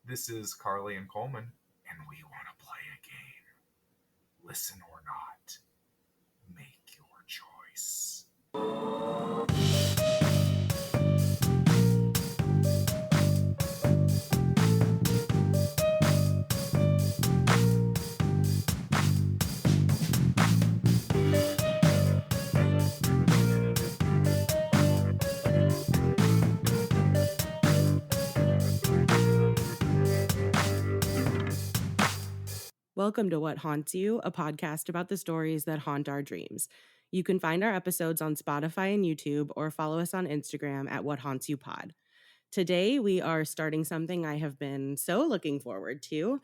This is Carly and Coleman, and we want to play a game. Listen or not, make your choice. Welcome to What Haunts You, a podcast about the stories that haunt our dreams. You can find our episodes on Spotify and YouTube or follow us on Instagram at What Haunts You Pod. Today, we are starting something I have been so looking forward to.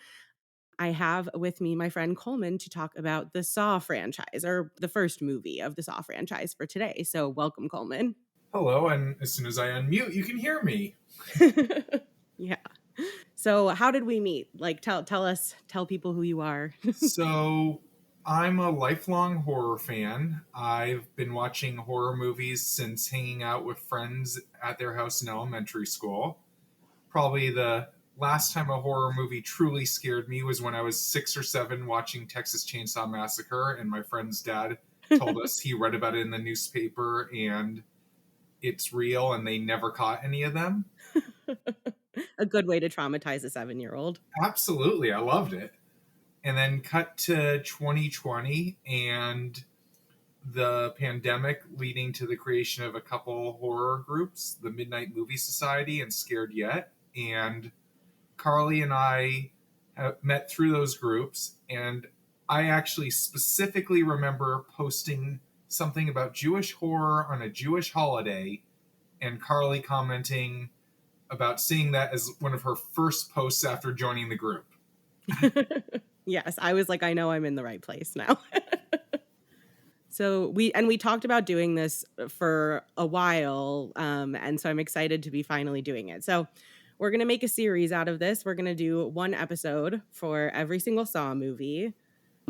I have with me my friend Coleman to talk about the Saw franchise, or the first movie of the Saw franchise for today. So welcome, Coleman. Hello, and as soon as I unmute, you can hear me. Yeah. So how did we meet? Like, tell people who you are. So, I'm a lifelong horror fan. I've been watching horror movies since hanging out with friends at their house in elementary school. Probably the last time a horror movie truly scared me was when I was 6 or 7 watching Texas Chainsaw Massacre, and my friend's dad told us he read about it in the newspaper and it's real and they never caught any of them. A good way to traumatize a 7-year-old. Absolutely, I loved it. And then cut to 2020 and the pandemic leading to the creation of a couple horror groups, the Midnight Movie Society and Scared Yet. And Carly and I have met through those groups, and I actually specifically remember posting something about Jewish horror on a Jewish holiday, and Carly commenting about seeing that as one of her first posts after joining the group. Yes, I was like, I know I'm in the right place now. So we talked about doing this for a while, and so I'm excited to be finally doing it. So we're going to make a series out of this. We're going to do one episode for every single Saw movie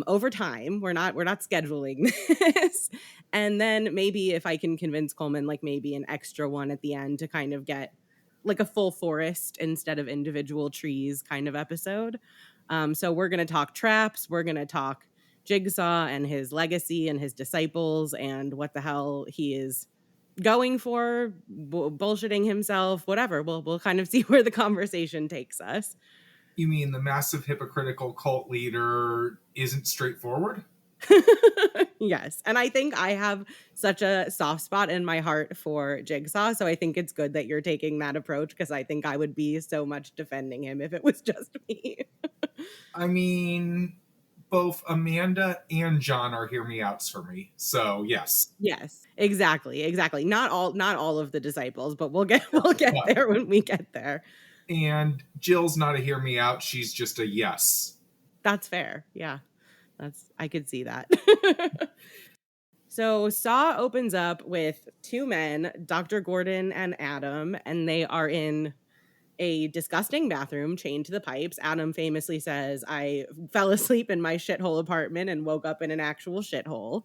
over time. We're not scheduling this. And then maybe if I can convince Coleman, like maybe an extra one at the end to kind of get like a full forest instead of individual trees kind of episode. So we're going to talk traps. We're going to talk Jigsaw and his legacy and his disciples and what the hell he is going for, bullshitting himself, whatever. We'll kind of see where the conversation takes us. You mean the massive hypocritical cult leader isn't straightforward? Yes. And I think I have such a soft spot in my heart for Jigsaw. So I think it's good that you're taking that approach because I think I would be so much defending him if it was just me. I mean, both Amanda and John are hear me outs for me. So yes. Yes, exactly. Not all of the disciples, but we'll get there when we get there. And Jill's not a hear me out. She's just a yes. That's fair. Yeah. I could see that. So Saw opens up with two men, Dr. Gordon and Adam, and they are in a disgusting bathroom chained to the pipes. Adam famously says, I fell asleep in my shithole apartment and woke up in an actual shithole.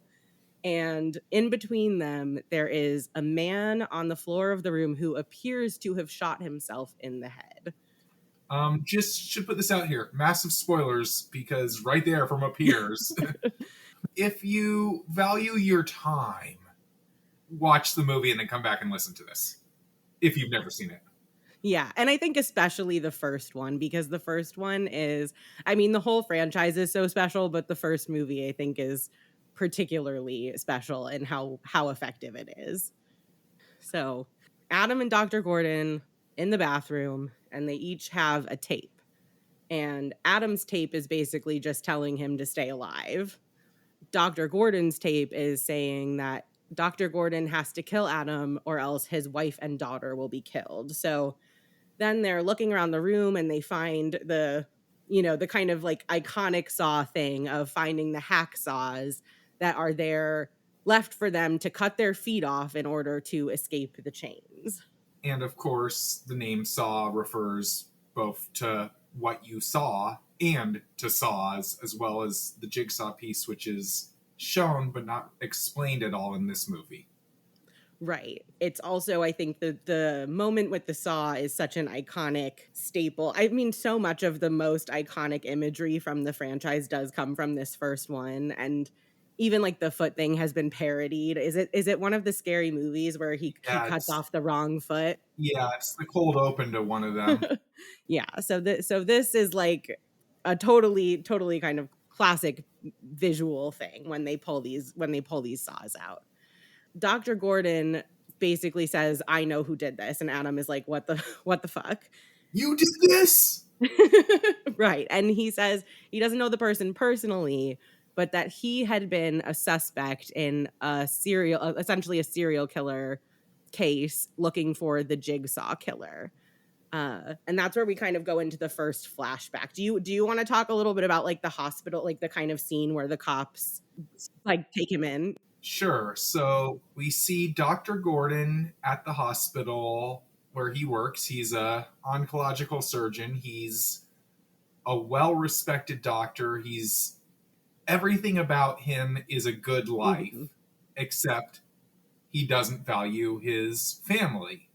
And in between them, there is a man on the floor of the room who appears to have shot himself in the head. Just should put this out here. Massive spoilers, because right there from appears. If you value your time, watch the movie and then come back and listen to this. If you've never seen it. Yeah, and I think especially the first one, because the first one is, I mean, the whole franchise is so special, but the first movie I think is particularly special in how effective it is. So Adam and Dr. Gordon in the bathroom, and they each have a tape. And Adam's tape is basically just telling him to stay alive. Dr. Gordon's tape is saying that Dr. Gordon has to kill Adam or else his wife and daughter will be killed. So then they're looking around the room and they find the kind of like iconic Saw thing of finding the hacksaws that are there left for them to cut their feet off in order to escape the chains. And of course, the name Saw refers both to what you saw and to saws, as well as the jigsaw piece, which is shown but not explained at all in this movie. Right. it's also, I think the moment with the saw is such an iconic staple. I mean, so much of the most iconic imagery from the franchise does come from this first one, and even like the foot thing has been parodied. Is it one of the Scary Movies where he Yeah, cuts off the wrong foot? it's the cold open to one of them. Yeah, so this is like a totally kind of classic visual thing when they pull these saws out. Dr. Gordon basically says, "I know who did this," and Adam is like, "What the what the fuck?" You did this? Right, and he says he doesn't know the person personally, but that he had been a suspect in essentially a serial killer case looking for the Jigsaw killer. And that's where we kind of go into the first flashback. Do you want to talk a little bit about like the hospital, like the kind of scene where the cops like take him in? Sure. So we see Dr. Gordon at the hospital where he works. He's a oncological surgeon. He's a well-respected doctor. He's everything about him is a good Mhm. life, except he doesn't value his family,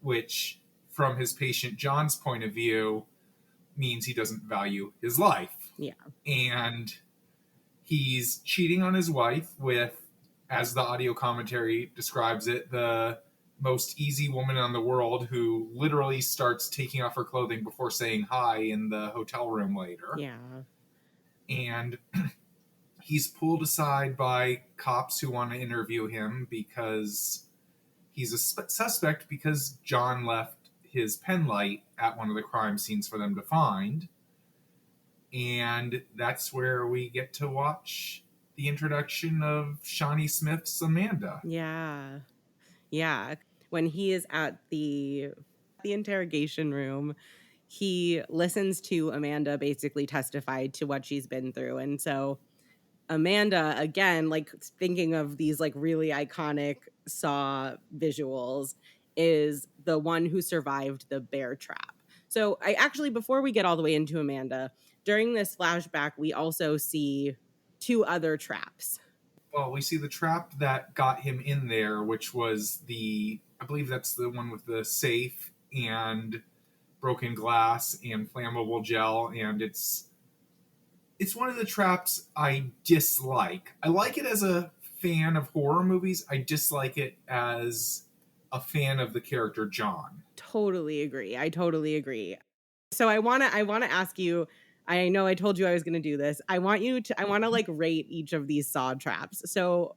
which from his patient John's point of view means he doesn't value his life. Yeah. And he's cheating on his wife with, as the audio commentary describes it, the most easy woman in the world who literally starts taking off her clothing before saying hi in the hotel room later. Yeah. And he's pulled aside by cops who want to interview him because he's a suspect because John left his pen light at one of the crime scenes for them to find. And that's where we get to watch the introduction of Shawnee Smith's Amanda. Yeah. Yeah. When he is at the interrogation room, he listens to Amanda basically testify to what she's been through. And so Amanda, again, like thinking of these like really iconic Saw visuals, is the one who survived the bear trap. So I actually, before we get all the way into Amanda, during this flashback, we also see two other traps. Well, we see the trap that got him in there, which was I believe that's the one with the safe and broken glass and flammable gel, and it's one of the traps I dislike. I like it as a fan of horror movies. I dislike it as a fan of the character John. Totally agree. I totally agree. So I wanna ask you, I know I told you I was gonna do this. I wanna like rate each of these saw traps. So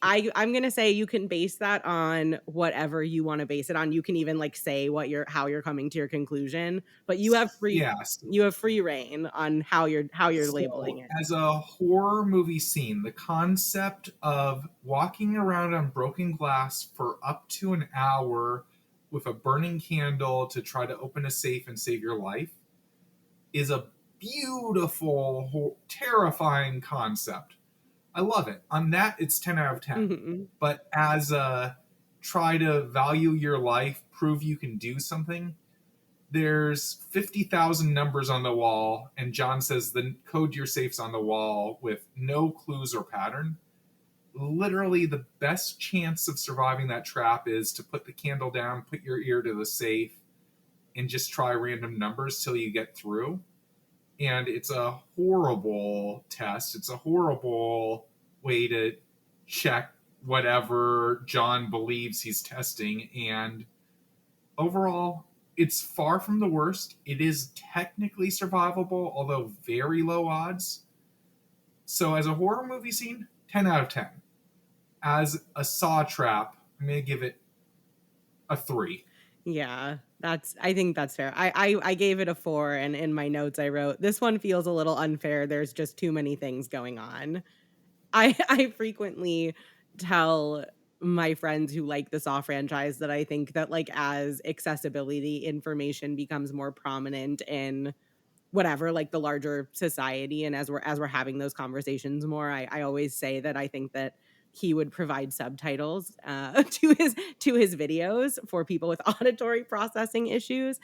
I'm gonna say you can base that on whatever you want to base it on. You can even like say how you're coming to your conclusion, but Yes. you have free reign on how you're labeling So, it. as a horror movie scene, the concept of walking around on broken glass for up to an hour with a burning candle to try to open a safe and save your life is a beautiful, terrifying concept. I love it. On that, it's 10 out of 10. Mhm. But as a try to value your life, prove you can do something, there's 50,000 numbers on the wall, and John says the code to your safe's on the wall with no clues or pattern. Literally, the best chance of surviving that trap is to put the candle down, put your ear to the safe, and just try random numbers till you get through. And it's a horrible test. It's a horrible way to check whatever John believes he's testing. And overall, it's far from the worst. It is technically survivable, although very low odds. So, as a horror movie scene, 10 out of 10. As a saw trap, I'm going to give it a 3. Yeah, I think that's fair. I gave it a 4, and in my notes I wrote, "This one feels a little unfair. There's just too many things going on." I frequently tell my friends who like the Saw franchise that I think that, like, as accessibility information becomes more prominent in whatever, like, the larger society, and as we're having those conversations more, I always say that I think that he would provide subtitles, to his videos for people with auditory processing issues.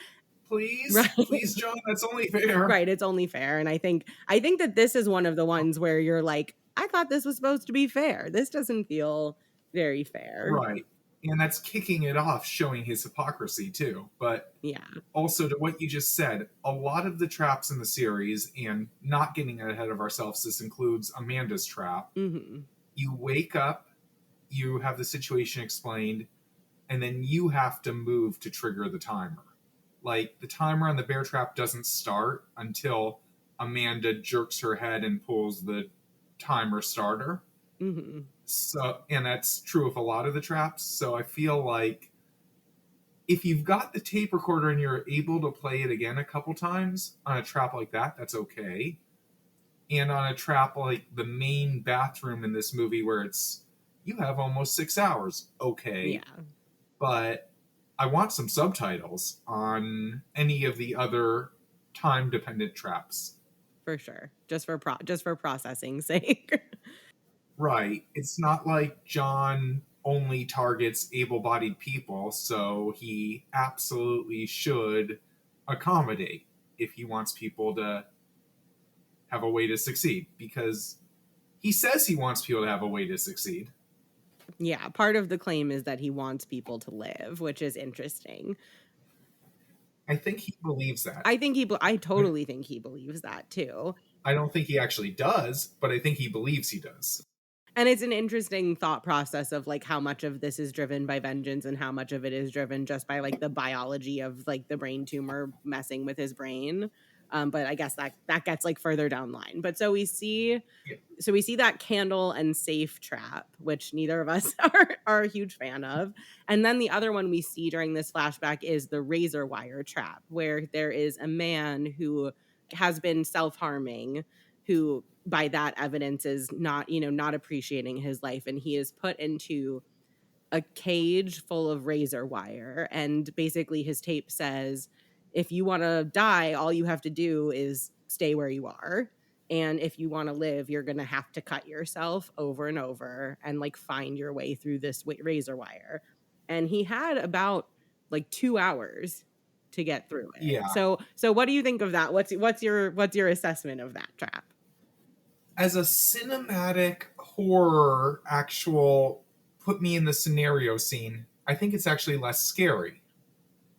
Please, Right. please, John, that's only fair. Right, it's only fair, and I think that this is one of the ones where you're like, "I thought this was supposed to be fair. This doesn't feel very fair." Right. And that's kicking it off, showing his hypocrisy too. But Yeah. also to what you just said, a lot of the traps in the series, and not getting ahead of ourselves, this includes Amanda's trap. Hmm. You wake up, you have the situation explained, and then you have to move to trigger the timer. Like the timer on the bear trap doesn't start until Amanda jerks her head and pulls the timer starter. Hmm. So, and that's true of a lot of the traps. So I feel like if you've got the tape recorder and you're able to play it again a couple times on a trap like that, that's okay. And on a trap like the main bathroom in this movie, where it's you have almost 6 hours, okay. Yeah, But I want some subtitles on any of the other time dependent traps. for sure. Just for processing sake. Right. It's not like John only targets able bodied people, so he absolutely should accommodate if he wants people to have a way to succeed, because he says he wants people to have a way to succeed. Yeah, part of the claim is that he wants people to live, which is interesting. I think he believes that. I totally think he believes that too. I don't think he actually does, but I think he believes he does. And it's an interesting thought process of like how much of this is driven by vengeance and how much of it is driven just by like the biology of like the brain tumor messing with his brain. But I guess that gets like further down the line. But Yeah. so we see that candle and safe trap, which neither of us are a huge fan of. And then the other one we see during this flashback is the razor wire trap, where there is a man who has been self-harming, who by that evidence is not, not appreciating his life. And he is put into a cage full of razor wire. And basically, his tape says, if you want to die, all you have to do is stay where you are. And if you want to live, you're going to have to cut yourself over and over and like find your way through this razor wire. And he had about like 2 hours to get through it. Yeah. So what do you think of that? What's your assessment of that trap? As a cinematic horror, actual put me in the scenario scene, I think it's actually less scary.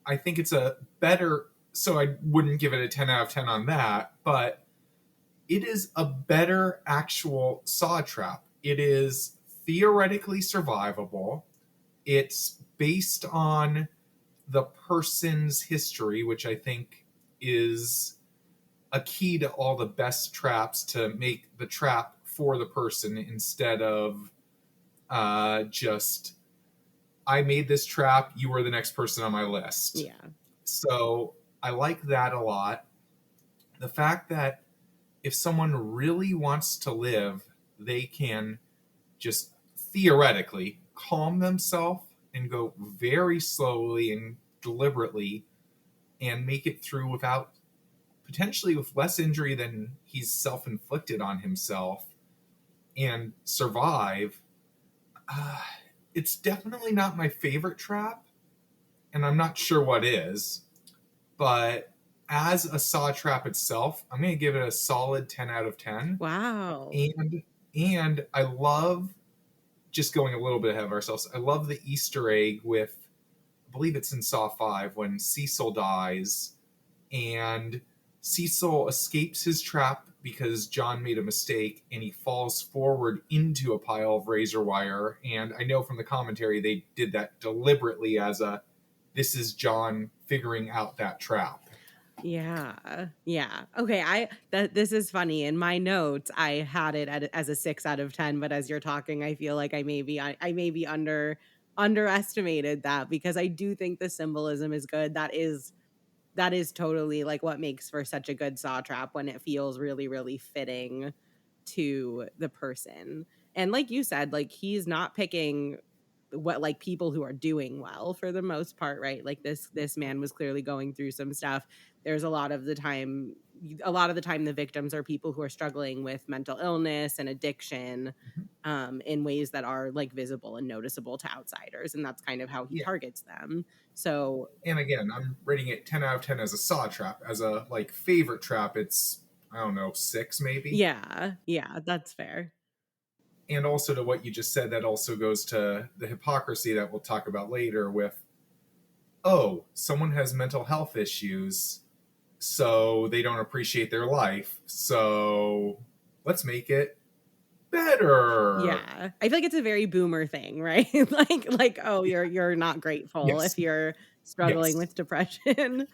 I think it's a better, so I wouldn't give it a 10 out of 10 on that, but it is a better actual saw trap. It is theoretically survivable. It's based on the person's history, which I think is a key to all the best traps, to make the trap for the person instead of just I made this trap, you were the next person on my list. Yeah. So I like that a lot. The fact that if someone really wants to live, they can just theoretically calm themselves and go very slowly and deliberately and make it through without, potentially with less injury than he's self inflicted on himself, and survive. Uh, it's definitely not my favorite trap, and I'm not sure what is, but as a saw trap itself, I'm going to give it a solid 10 out of 10. Wow. And I love, just going a little bit ahead of ourselves, I love the Easter egg with, I believe it's in Saw 5, when Cecil dies and Cecil escapes his trap because John made a mistake and he falls forward into a pile of razor wire. And I know from the commentary they did that deliberately as a, this is John figuring out that trap. Yeah. Yeah. Okay, this is funny. In my notes, I had it as a 6 out of 10, but as you're talking, I feel like I maybe underestimated that, because I do think the symbolism is good. That is totally like what makes for such a good saw trap, when it feels really really fitting to the person. And like you said, like he's not picking what like people who are doing well for the most part, right? Like this man was clearly going through some stuff. There's a lot of the time the victims are people who are struggling with mental illness and addiction, in ways that are like visible and noticeable to outsiders, and that's kind of how he Yeah. targets them. So And again, I'm rating it 10 out of 10 as a saw trap. As a like favorite trap, it's, I don't know, 6 maybe. yeah, yeah, that's fair. And also to what you just said, that also goes to the hypocrisy that we'll talk about later with, oh, someone has mental health issues, so they don't appreciate their life. So let's make it better. Yeah. I feel like it's a very boomer thing, right? Like, oh, Yeah. you're not grateful Yes. if you're struggling Yes. with depression.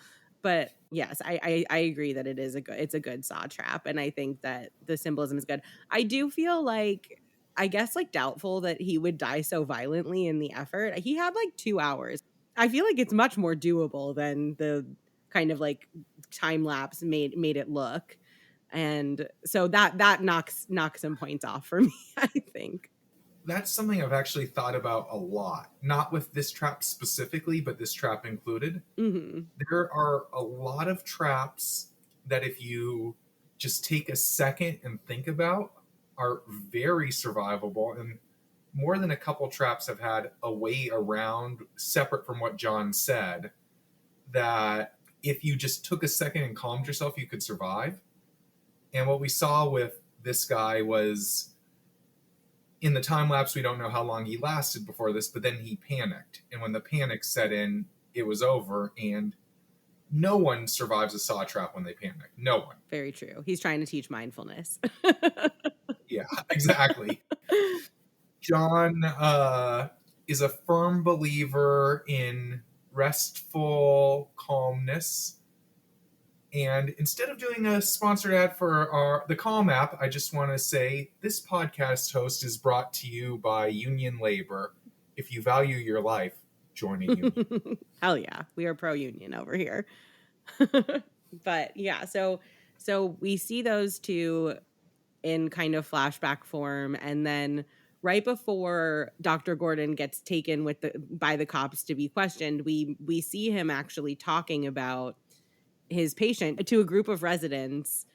But yes, I agree that it's a good saw trap, and I think that the symbolism is good. I do feel like, I guess, like, doubtful that he would die so violently in the effort. He had like 2 hours. I feel like it's much more doable than the kind of like time lapse made it look. And so that knocks some points off for me, I think. That's something I've actually thought about a lot. Not with this trap specifically, but this trap included. Mhm. There are a lot of traps that, if you just take a second and think about, are very survivable. And more than a couple traps have had a way around, separate from what John said, that if you just took a second and calmed yourself, you could survive. And what we saw with this guy was, in the time lapse, we don't know how long he lasted before this, but then he panicked. And when the panic set in, it was over. And no one survives a saw trap when they panic. No one. Very true. He's trying to teach mindfulness. Yeah, exactly. John is a firm believer in restful calmness. And instead of doing a sponsored ad for the Calm app, I just want to say this podcast host is brought to you by Union Labor. If you value your life, join a union. Hell yeah. We are pro union over here. But yeah, so we see those two in kind of flashback form, and then right before Dr. Gordon gets taken by the cops to be questioned, we see him actually talking about his patient to a group of residents,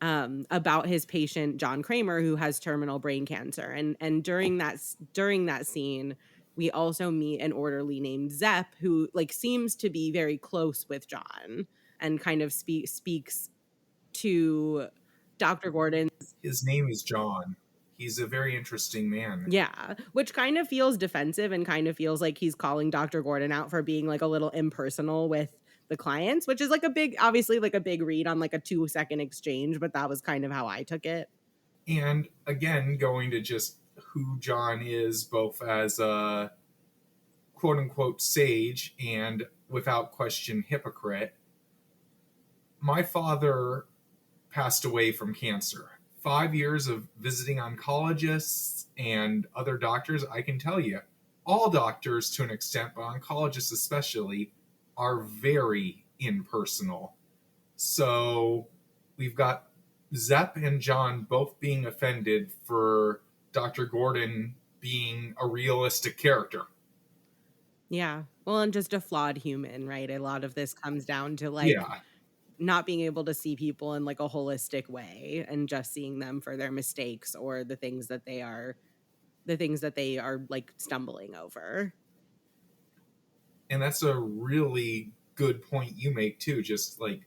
about his patient John Kramer, who has terminal brain cancer. And during that scene, we also meet an orderly named Zepp, who like seems to be very close with John and kind of speaks to Dr. Gordon. His name is John. He's a very interesting man. Yeah, which kind of feels defensive and kind of feels like he's calling Dr. Gordon out for being like a little impersonal with the clients, which is like obviously like a big read on like a 2-second exchange, but that was kind of how I took it. And again, going to just who John is, both as a quote unquote sage and without question hypocrite. My father passed away from cancer. 5 years of visiting oncologists and other doctors, I can tell you, all doctors to an extent, but oncologists especially, are very impersonal. So we've got Zepp and John both being offended for Dr. Gordon being a realistic character. Yeah. Well, and just a flawed human, right? A lot of this comes down to like Yeah. not being able to see people in like a holistic way and just seeing them for their mistakes or the things that they are like stumbling over. And that's a really good point you make, too. Just like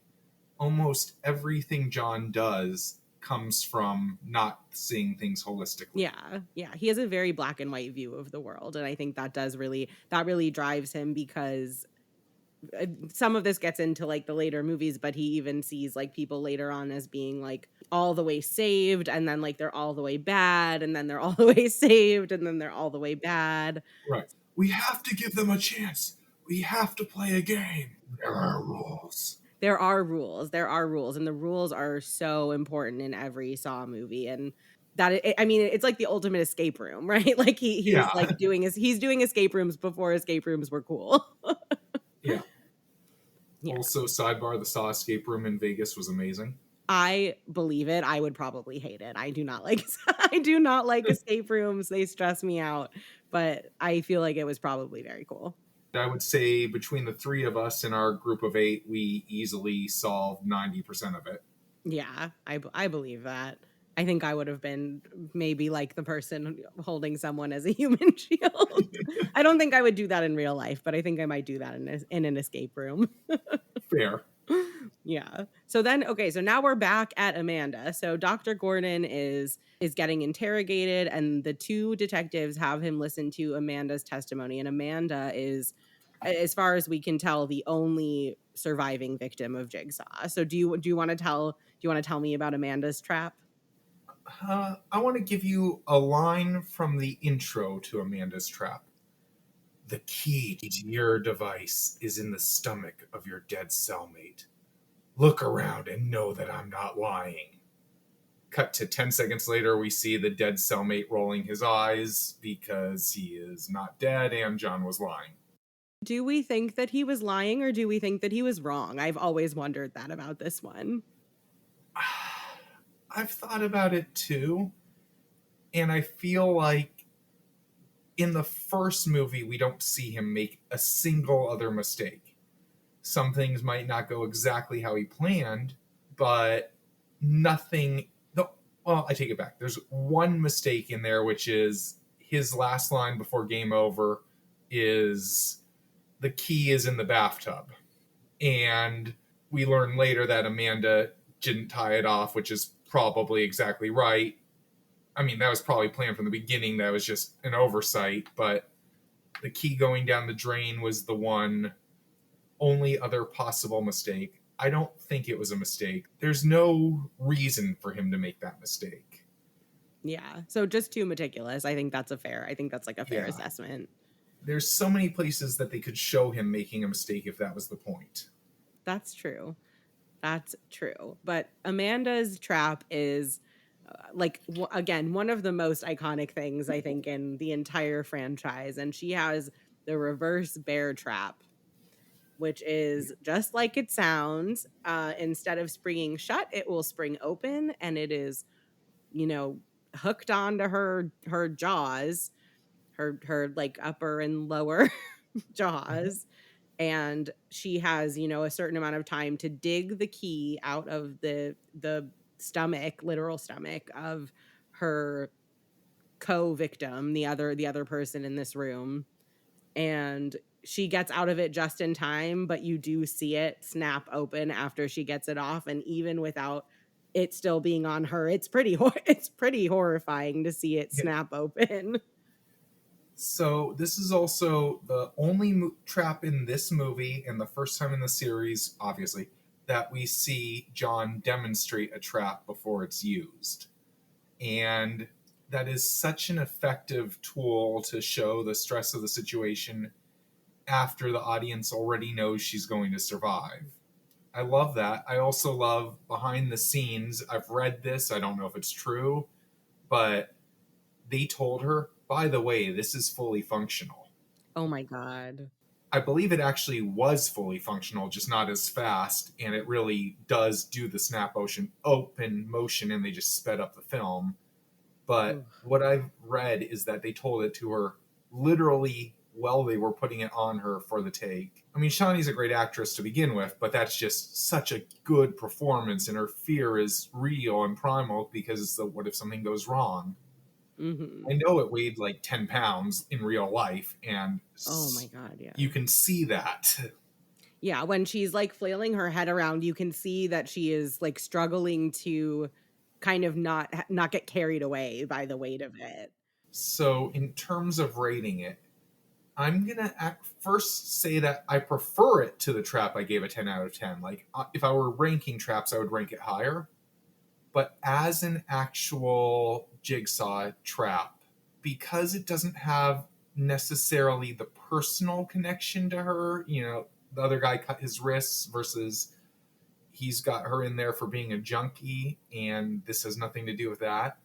almost everything John does comes from not seeing things holistically. Yeah. Yeah. He has a very black and white view of the world. And I think that really drives him, because some of this gets into like the later movies, but he even sees like people later on as being like all the way saved, and then like they're all the way bad, and then they're all the way saved, and then they're all the way bad. Right. We have to give them a chance. We have to play a game. There are rules. There are rules. There are rules, and the rules are so important in every Saw movie. And I mean, it's like the ultimate escape room, right? Like he's Yeah. like he's doing escape rooms before escape rooms were cool. Yeah. Yeah. Also, sidebar, the Saw escape room in Vegas was amazing. I believe it. I would probably hate it. I do not like I do not like escape rooms. They stress me out, but I feel like it was probably very cool. I would say between the three of us in our group of 8, we easily solved 90% of it. Yeah, I believe that. I think I would have been maybe like the person holding someone as a human shield. I don't think I would do that in real life, but I think I might do that in an escape room. Fair. Yeah. So then okay, so now we're back at Amanda. So Dr. Gordon is getting interrogated and the two detectives have him listen to Amanda's testimony and Amanda is as far as we can tell the only surviving victim of Jigsaw. So do you want to tell me about Amanda's trap? I want to give you a line from the intro to Amanda's Trap. The key to your device is in the stomach of your dead cellmate. Look around and know that I'm not lying. Cut to 10 seconds later, we see the dead cellmate rolling his eyes because he is not dead and John was lying. Do we think that he was lying or do we think that he was wrong? I've always wondered that about this one. I've thought about it too, and I feel like in the first movie, we don't see him make a single other mistake. Some things might not go exactly how he planned, but nothing. No, well, I take it back. There's one mistake in there, which is his last line before game over is the key is in the bathtub. And we learn later that Amanda didn't tie it off, which is probably exactly right. I mean, that was probably planned from the beginning. That was just an oversight, but the key going down the drain was the one only other possible mistake. I don't think it was a mistake. There's no reason for him to make that mistake. Yeah. So just too meticulous. I think that's like a fair Yeah. assessment. There's so many places that they could show him making a mistake if that was the point. That's true. That's true. But Amanda's trap is again one of the most iconic things I think in the entire franchise and she has the reverse bear trap which is just like it sounds. Instead of springing shut, it will spring open and it is, you know, hooked onto her jaws, her like upper and lower jaws and she has, you know, a certain amount of time to dig the key out of the stomach, literal stomach of her co-victim, the other person in this room. And she gets out of it just in time, but you do see it snap open after she gets it off and even without it still being on her, it's pretty horrifying to see it Yeah. snap open. So this is also the only trap in this movie and the first time in the series, obviously, that we see John demonstrate a trap before it's used. And that is such an effective tool to show the stress of the situation after the audience already knows she's going to survive. I love that. I also love behind the scenes. I've read this, I don't know if it's true, but they told her, by the way, this is fully functional. Oh my god. I believe it actually was fully functional, just not as fast, and it really does do the snap open motion, and they just sped up the film. But Ooh. what I've read is that they told it to her literally while they were putting it on her for the take. I mean, Shawnee's a great actress to begin with, but that's just such a good performance, and her fear is real and primal because it's the what if something goes wrong. Mhm. I know it weighed like 10 pounds in real life, and Oh my god, yeah. you can see that. Yeah, when she's like flailing her head around, you can see that she is like struggling to kind of not get carried away by the weight of it. So, in terms of rating it, I'm gonna first say that I prefer it to the trap I gave a 10 out of 10. Like, if I were ranking traps, I would rank it higher. But as an actual jigsaw trap, because it doesn't have necessarily the personal connection to her, you know, the other guy cut his wrists versus he's got her in there for being a junkie, and this has nothing to do with that.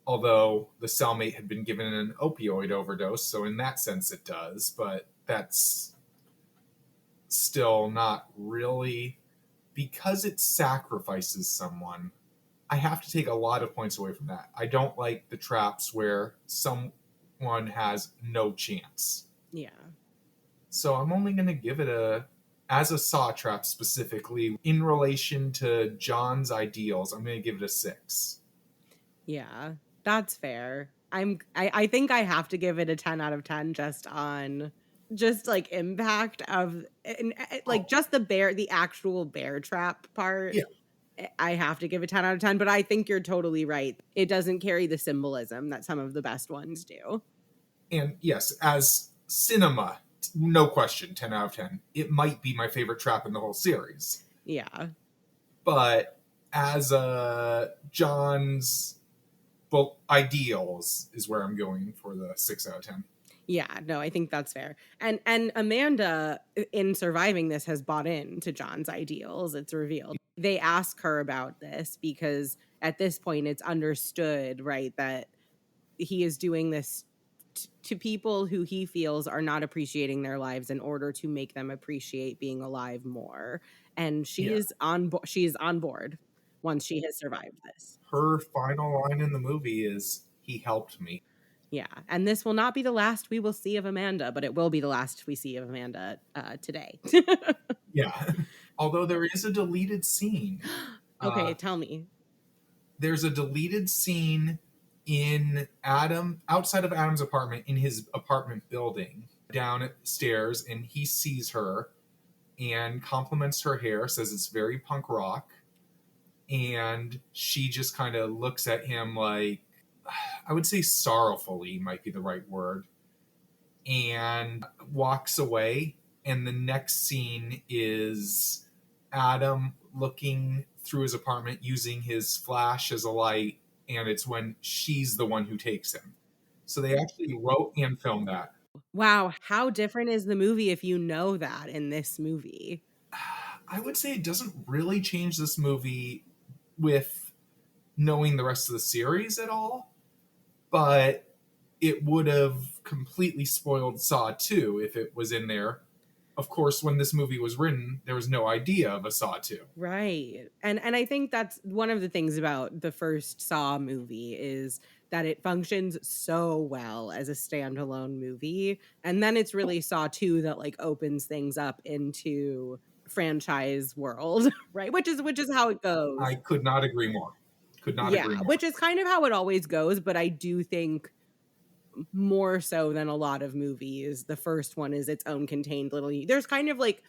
Although the cellmate had been given an opioid overdose, so in that sense it does, but that's still not really because it sacrifices someone. I have to take a lot of points away from that. I don't like the traps where someone has no chance. Yeah. So I'm only going to give it as a saw trap specifically, in relation to John's ideals, I'm going to give it a 6. Yeah. That's fair. I think I have to give it a 10 out of 10 just on just like impact of like Oh, just the actual bear trap part. yeah. I have to give a 10 out of 10, but I think you're totally right. It doesn't carry the symbolism that some of the best ones do. And yes, as cinema, no question, 10 out of 10. It might be my favorite trap in the whole series. Yeah. But as John's ideals is where I'm going for the 6 out of 10. Yeah, no, I think that's fair. And Amanda in surviving this has bought into John's ideals. It's revealed. They ask her about this because at this point it's understood, right, that he is doing this to people who he feels are not appreciating their lives in order to make them appreciate being alive more. And she Yeah. is she is on board once she has survived this. Her final line in the movie is, "He helped me." Yeah, and this will not be the last we will see of Amanda, but it will be the last we see of Amanda today. Yeah. Although there is a deleted scene. Okay, Uh, tell me. there's a deleted scene in Adam, outside of Adam's apartment, in his apartment building, downstairs, and he sees her and compliments her hair, says it's very punk rock. And she just kind of looks at him like, I would say sorrowfully might be the right word, and walks away. And the next scene is Adam looking through his apartment using his flash as a light, and it's when she's the one who takes him. So they actually wrote and filmed that. Wow, how different is the movie if you know that in this movie? I would say it doesn't really change this movie with knowing the rest of the series at all, but it would have completely spoiled Saw 2 if it was in there. Of course, when this movie was written, there was no idea of a Saw 2. Right. And I think that's one of the things about the first Saw movie is that it functions so well as a standalone movie. And then it's really Saw 2 that like opens things up into franchise world, right? Which is how it goes. I could not agree more. Could not agree Yeah, which more. is kind of how it always goes, but I do think more so than a lot of movies. The first one is its own contained little there's kind of like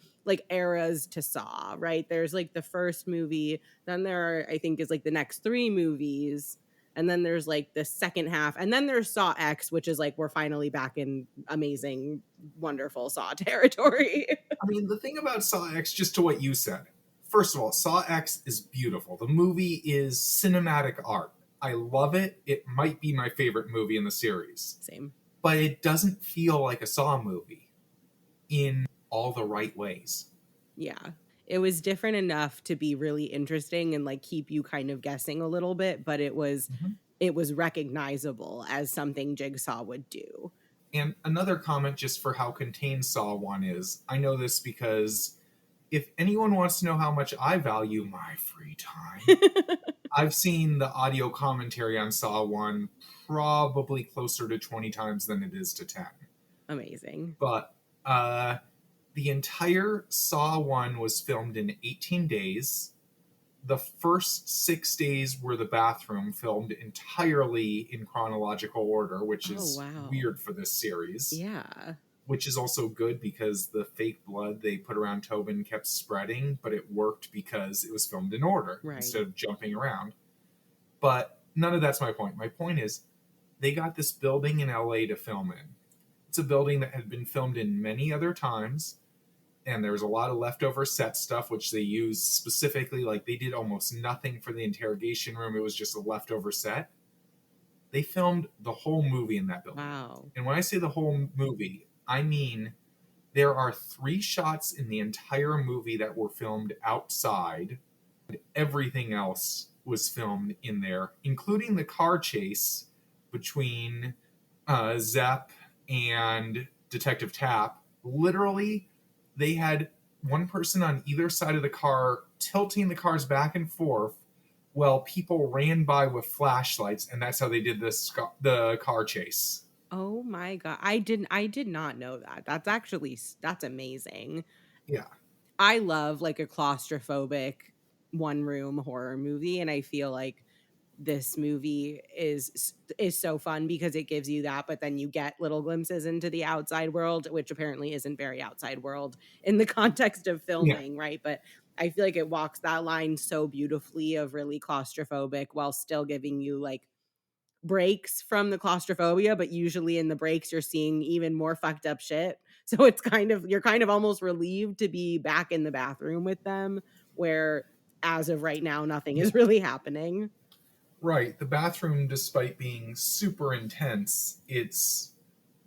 eras to Saw, right? There's like the first movie, then there are, I think is like the next 3 movies, and then there's like the second half, and then there's Saw X, which is like we're finally back in amazing, wonderful Saw territory. I mean, the thing about Saw X, just to what you said, first of all, Saw X is beautiful. The movie is cinematic art. I love it. It might be my favorite movie in the series. Same. But it doesn't feel like a Saw movie in all the right ways. Yeah. It was different enough to be really interesting and like keep you kind of guessing a little bit, but Mhm. it was recognizable as something Jigsaw would do. And another comment just for how contained Saw 1 is. I know this because if anyone wants to know how much I value my free time, I've seen the audio commentary on Saw 1 probably closer to 20 times than it is to 10. Amazing. But uh, the entire Saw 1 was filmed in 18 days. The first 6 days were the bathroom, filmed entirely in chronological order, which Oh, is wow. weird for this series. Yeah. Which is also good because the fake blood they put around Tobin kept spreading, but it worked because it was filmed in order Right. instead of jumping around. But none of that's my point. My point is they got this building in LA to film in. It's a building that had been filmed in many other times, and there was a lot of leftover set stuff which they used specifically. Like they did almost nothing for the interrogation room, it was just a leftover set. They filmed the whole movie in that building. Wow. And when I say the whole movie, I mean there are 3 shots in the entire movie that were filmed outside. Everything else was filmed in there, including the car chase between Zepp and Detective Tapp. Literally, they had one person on either side of the car tilting the cars back and forth while people ran by with flashlights, and that's how they did the car chase. Oh my god. I did not know that. That's amazing. Yeah. I love like a claustrophobic one room horror movie, and I feel like this movie is so fun because it gives you that, but then you get little glimpses into the outside world, which apparently isn't very outside world in the context of Yeah. filming, right? But I feel like it walks that line so beautifully of really claustrophobic while still giving you like breaks from the claustrophobia, but usually in the breaks you're seeing even more fucked up shit. So it's kind of you're kind of almost relieved to be back in the bathroom with them, where as of right now nothing Yeah. is really happening. Right. The bathroom, despite being super intense, it's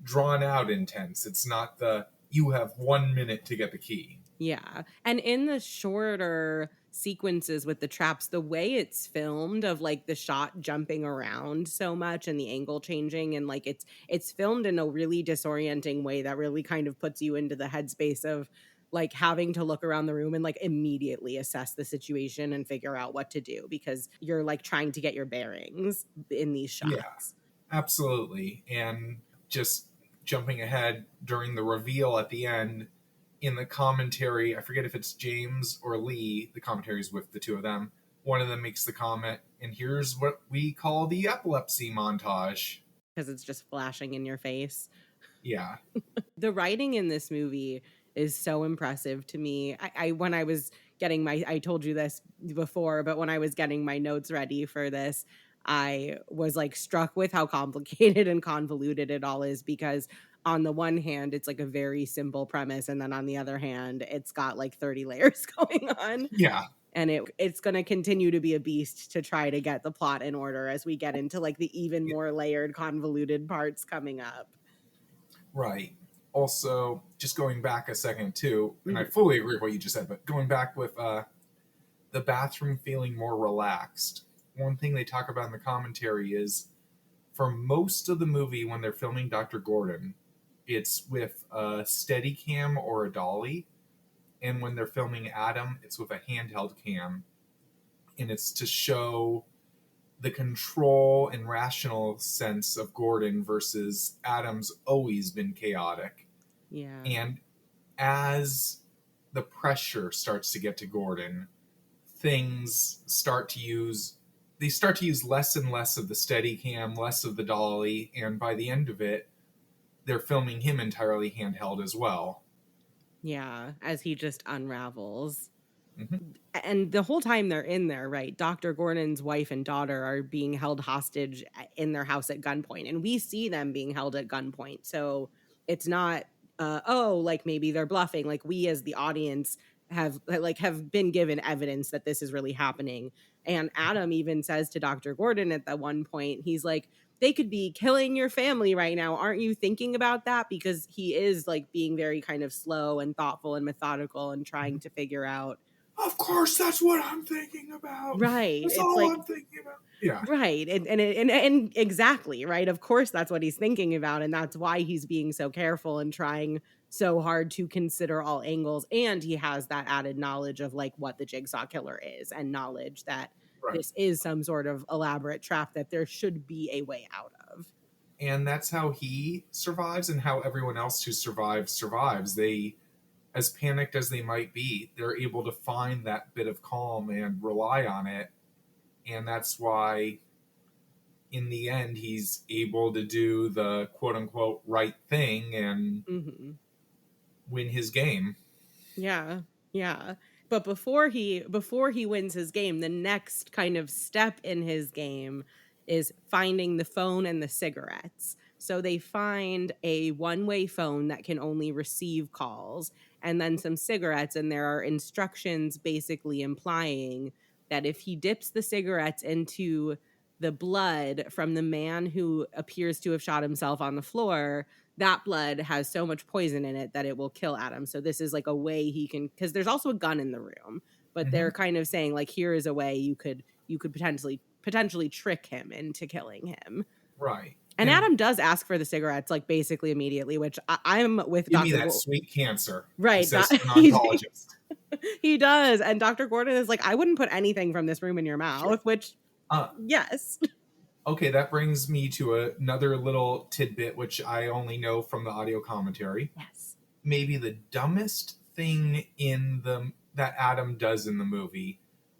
drawn out intense. It's not the you have 1 minute to get the key. Yeah. And in the shorter sequences with the traps, the way it's filmed of like the shot jumping around so much and the angle changing and like it's filmed in a really disorienting way that really kind of puts you into the headspace of like having to look around the room and like immediately assess the situation and figure out what to do because you're like trying to get your bearings in these Yeah, shots. absolutely. And just jumping ahead during the reveal at the end, in the commentary, I forget if it's James or Lee, the commentaries with the two of them. One of them makes the comment, and here's what we call the epilepsy montage. Because it's just flashing in your face. Yeah. The writing in this movie is so impressive to me. I when I was getting my I told you this before, but when I was getting my notes ready for this, I was like struck with how complicated and convoluted it all is because on the one hand, it's like a very simple premise, and then on the other hand, it's got like 30 layers going on. Yeah. And it's going to continue to be a beast to try to get the plot in order as we get into like the even more layered, convoluted parts coming up. Right. Also, just going back a second too, and I Mhm. fully agree with what you just said, but going back with the bathroom feeling more relaxed. One thing they talk about in the commentary is for most of the movie when they're filming Dr. Gordon, it's with a steady cam or a dolly. And when they're filming Adam, it's with a handheld cam. And it's to show the control and rational sense of Gordon versus Adam's always been chaotic. Yeah. And as the pressure starts to get to Gordon, things start to use they start to use less and less of the steady cam, less of the dolly, and by the end of it, they're filming him entirely handheld as well. Yeah, as he just unravels. Mm-hmm. And the whole time they're in there, right? Dr. Gordon's wife and daughter are being held hostage in their house at gunpoint, and we see them being held at gunpoint. So it's not, oh, like maybe they're bluffing. Like we as the audience have been given evidence that this is really happening. And Adam even says to Dr. Gordon at that one point, he's like, they could be killing your family right now. Aren't you thinking about that? Because he is like being very kind of slow and thoughtful and methodical and trying to figure out. Of course, that's what I'm thinking about. Right. That's It's all like I'm thinking about. Yeah. right. And exactly, right? Of course that's what he's thinking about and that's why he's being so careful and trying so hard to consider all angles and he has that added knowledge of like what the jigsaw killer is and knowledge that Right. this is some sort of elaborate trap that there should be a way out of. And that's how he survives and how everyone else who survives. They, as panicked as they might be, they're able to find that bit of calm and rely on it. And that's why in the end he's able to do the quote unquote right thing and Mhm. win his game. Yeah. Yeah. But before he wins his game, the next kind of step in his game is finding the phone and the cigarettes. So they find a one-way phone that can only receive calls and then some cigarettes and there are instructions basically implying that if he dips the cigarettes into the blood from the man who appears to have shot himself on the floor, that blood has so much poison in it that it will kill Adam. So this is like a way he can because there's also a gun in the room, but Mm-hmm. they're kind of saying like here is a way you could potentially trick him into killing him. Right. And And Adam does ask for the cigarettes like basically immediately, which I'm with give me Dr. that sweet cancer, he Right, says to an he, oncologist. he does. And Dr. Gordon is like, I wouldn't put anything from this room in your Sure. mouth, which Uh, yes. okay, that brings me to another little tidbit, which I only know from the audio commentary. Yes. Maybe the dumbest thing in the that Adam does in the movie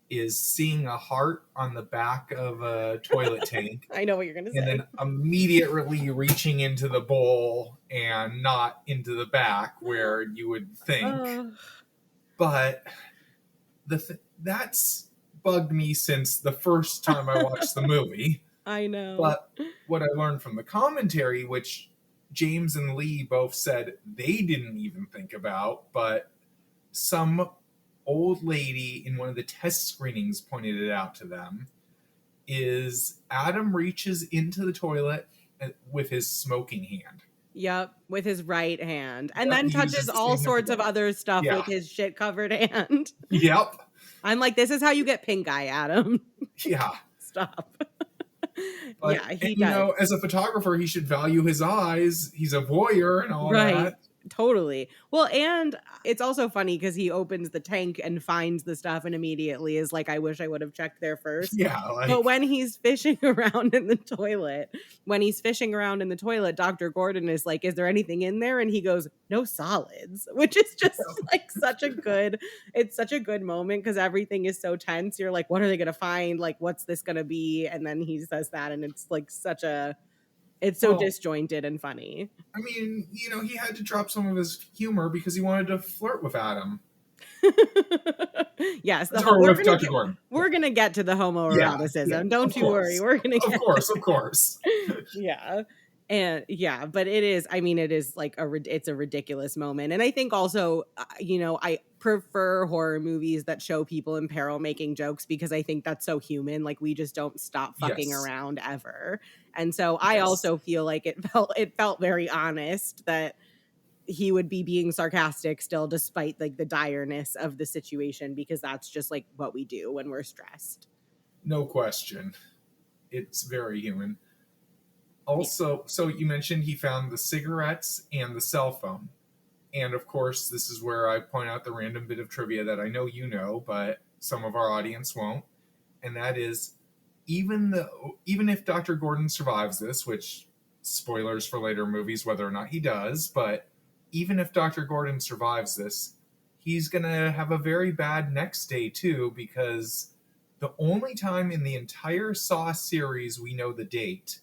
is seeing a heart on the back of a toilet tank I know what you're going to and say. then immediately reaching into the bowl and not into the back where you would think. But that's bugged me since the first time I watched the movie. I know. But what I learned from the commentary, which James and Lee both said they didn't even think about, but some old lady in one of the test screenings pointed it out to them, is Adam reaches into the toilet with his smoking hand. Yep, with his right hand. And Yep, then he touches uses the all same hand sorts for of both. other stuff Yeah. with his shit-covered hand. Yep. I'm like, this is how you get pink eye, Adam. Yeah. Stop. But, Yeah, he and, does. as a photographer, he should value his eyes. He's a voyeur and all Right. that. Totally. Well, and it's also funny because he opens the tank and finds the stuff and immediately is like, I wish I would have checked there first. Yeah. But when he's fishing around in the toilet, Dr. Gordon is like, is there anything in there? And he goes, no solids, which is just like it's such a good moment because everything is so tense. You're like, what are they going to find? Like, what's this going to be? And then he says that and it's like it's so disjointed and funny. I mean, he had to drop some of his humor because he wanted to flirt with Adam. Yes, we're gonna get to the homoeroticism. Yeah, Don't you worry. We're gonna get of course. Yeah. And yeah, but it is, I mean, it is like it's a ridiculous moment. And I think also, I prefer horror movies that show people in peril making jokes because I think that's so human. Like we just don't stop fucking around ever. And so I also feel like it felt very honest that he would be being sarcastic still despite like the direness of the situation because that's just like what we do when we're stressed. No question. It's very human. Also, so you mentioned he found the cigarettes and the cell phone. And of course, this is where I point out the random bit of trivia that I know you know, but some of our audience won't. And that is, even if Dr. Gordon survives this, which spoilers for later movies, whether or not he does, but even if Dr. Gordon survives this, he's going to have a very bad next day too, because the only time in the entire Saw series we know the date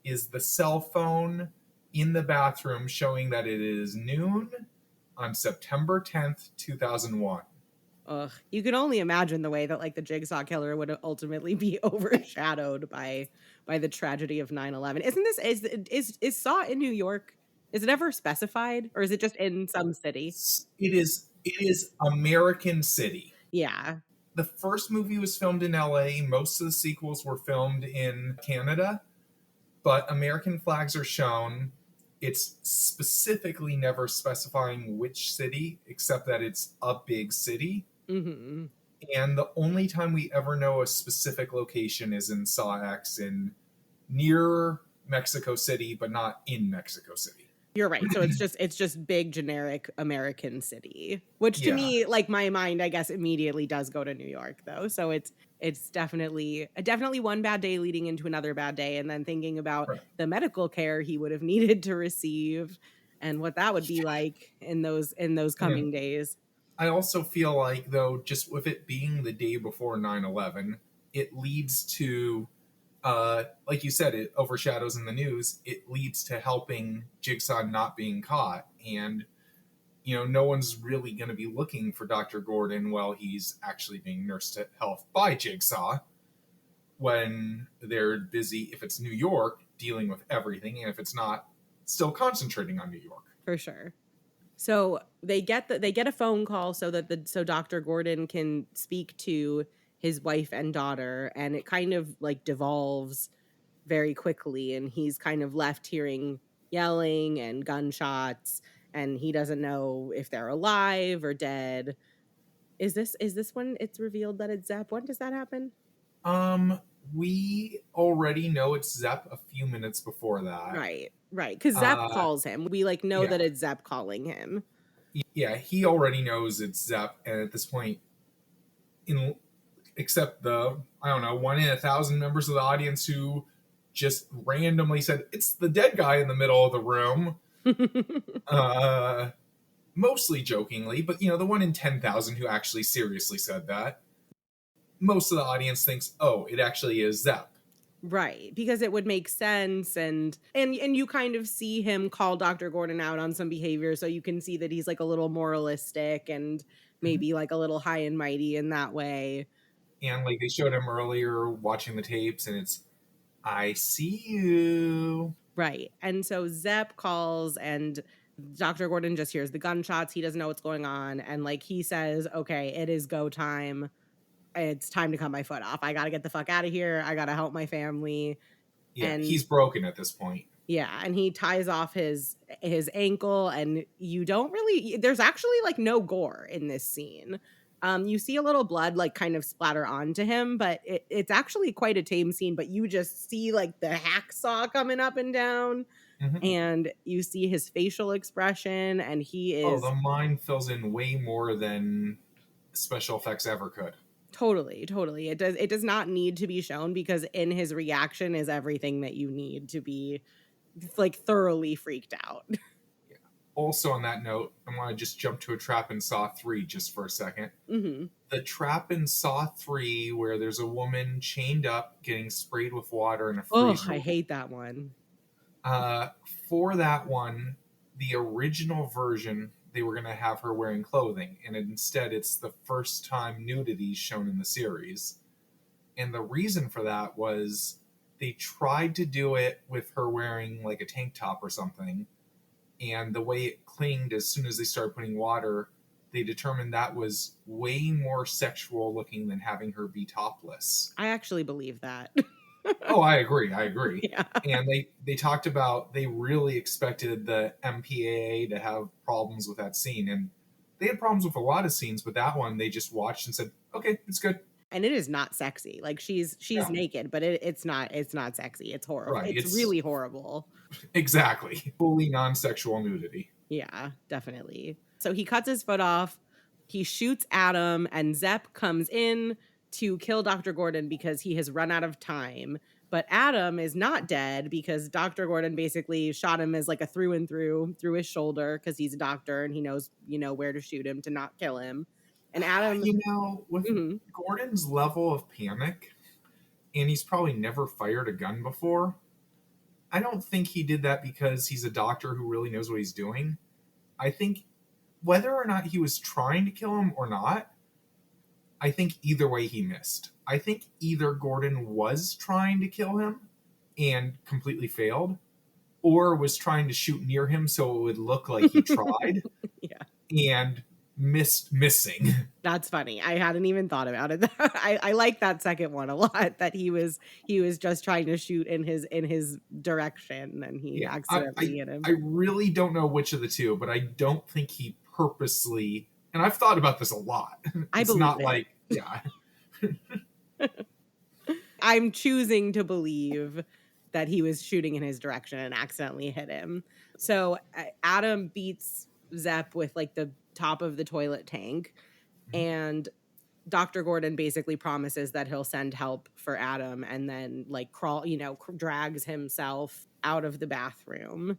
is the cell phone in the bathroom showing that it is noon on September 10th, 2001. Ugh, you can only imagine the way that like the Jigsaw Killer would ultimately be overshadowed by the tragedy of 9/11. Isn't this is Saw in New York? Is it ever specified or is it just in some city? It is American City. Yeah. The first movie was filmed in LA. Most of the sequels were filmed in Canada, but American flags are shown. It's specifically never specifying which city, except that it's a big city. Mm-hmm. And the only time we ever know a specific location is in Saw X in near Mexico City, but not in Mexico City. You're right. So it's just big generic American city, which to me, like my mind, I guess immediately does go to New York though. So it's definitely one bad day leading into another bad day. And then thinking about the medical care he would have needed to receive and what that would be like in those coming days. I also feel like though, just with it being the day before 9/11, it leads to like you said, it overshadows in the news. It leads to helping Jigsaw not being caught. And, no one's really going to be looking for Dr. Gordon while he's actually being nursed to health by Jigsaw when they're busy, if it's New York, dealing with everything. And if it's not, still concentrating on New York. For sure. So they get a phone call so Dr. Gordon can speak to his wife and daughter, and it kind of like devolves very quickly, and he's kind of left hearing yelling and gunshots, and he doesn't know if they're alive or dead. Is this when it's revealed that it's Zepp? When does that happen? We already know it's Zepp a few minutes before that. Right. Because Zepp calls him. We know that it's Zepp calling him. Yeah, he already knows it's Zepp, and at this point, except the, I don't know, 1 in 1,000 members of the audience who just randomly said, it's the dead guy in the middle of the room. Mostly jokingly, but the 1 in 10,000 who actually seriously said that. most of the audience thinks, oh, it actually is Zepp. Right, because it would make sense, and you kind of see him call Dr. Gordon out on some behavior, so you can see that he's like a little moralistic and Mhm. maybe like a little high and mighty in that way. And like they showed him earlier watching the tapes, and it's, I see you. Right. And so Zepp calls and Dr. Gordon just hears the gunshots. He doesn't know what's going on. And like he says, okay, it is go time. It's time to cut my foot off. I got to get the fuck out of here. I got to help my family. Yeah, And he's broken at this point. yeah, and he ties off his ankle, and you don't really, there's actually like no gore in this scene. You see a little blood like kind of splatter onto him, but it's actually quite a tame scene, but you just see like the hacksaw coming up and down, Mhm. and you see his facial expression, and he Oh, is the mind fills in way more than special effects ever could. totally. It does not need to be shown because in his reaction is everything that you need to be like thoroughly freaked out. Yeah. Also, on that note, I want to just jump to a trap in Saw 3 just for a second. Hmm. The trap in Saw 3 where there's a woman chained up getting sprayed with water in a Oh, freezer. I hate that one. Uh, for that one, the original version, they were going to have her wearing clothing, and instead it's the first time nudity shown in the series. And the reason for that was they tried to do it with her wearing like a tank top or something, and the way it clinged as soon as they started putting water, they determined that was way more sexual looking than having her be topless. I actually believe that. Oh, I agree. Yeah. And they talked about they really expected the MPAA to have problems with that scene, and they had problems with a lot of scenes, but that one they just watched and said, "Okay, it's good." And it is not sexy. Like she's Yeah, naked, but it's not sexy. It's horrible. right. It's It's really horrible. exactly fully non-sexual nudity. Yeah, definitely. So he cuts his foot off. He shoots Adam, and Zepp comes in to kill Dr. Gordon because he has run out of time. But Adam is not dead because Dr. Gordon basically shot him as like a through and through his shoulder because he's a doctor and he knows, where to shoot him to not kill him. And Adam, With mhm. Gordon's level of panic, and he's probably never fired a gun before, I don't think he did that because he's a doctor who really knows what he's doing. I think whether or not he was trying to kill him or not, I think either way he missed. I think either Gordon was trying to kill him and completely failed, or was trying to shoot near him so it would look like he tried Yeah. and missing. That's funny. I hadn't even thought about it. I like that second one a lot. That he was just trying to shoot in his direction and he Yeah, accidentally hit I him. really don't know which of the two, but I don't think he purposely. And I've thought about this a lot. I It's believe not it. like, yeah, I'm choosing to believe that he was shooting in his direction and accidentally hit him. So Adam beats Zepp with like the top of the toilet tank, and Dr. Gordon basically promises that he'll send help for Adam and then like drags himself out of the bathroom.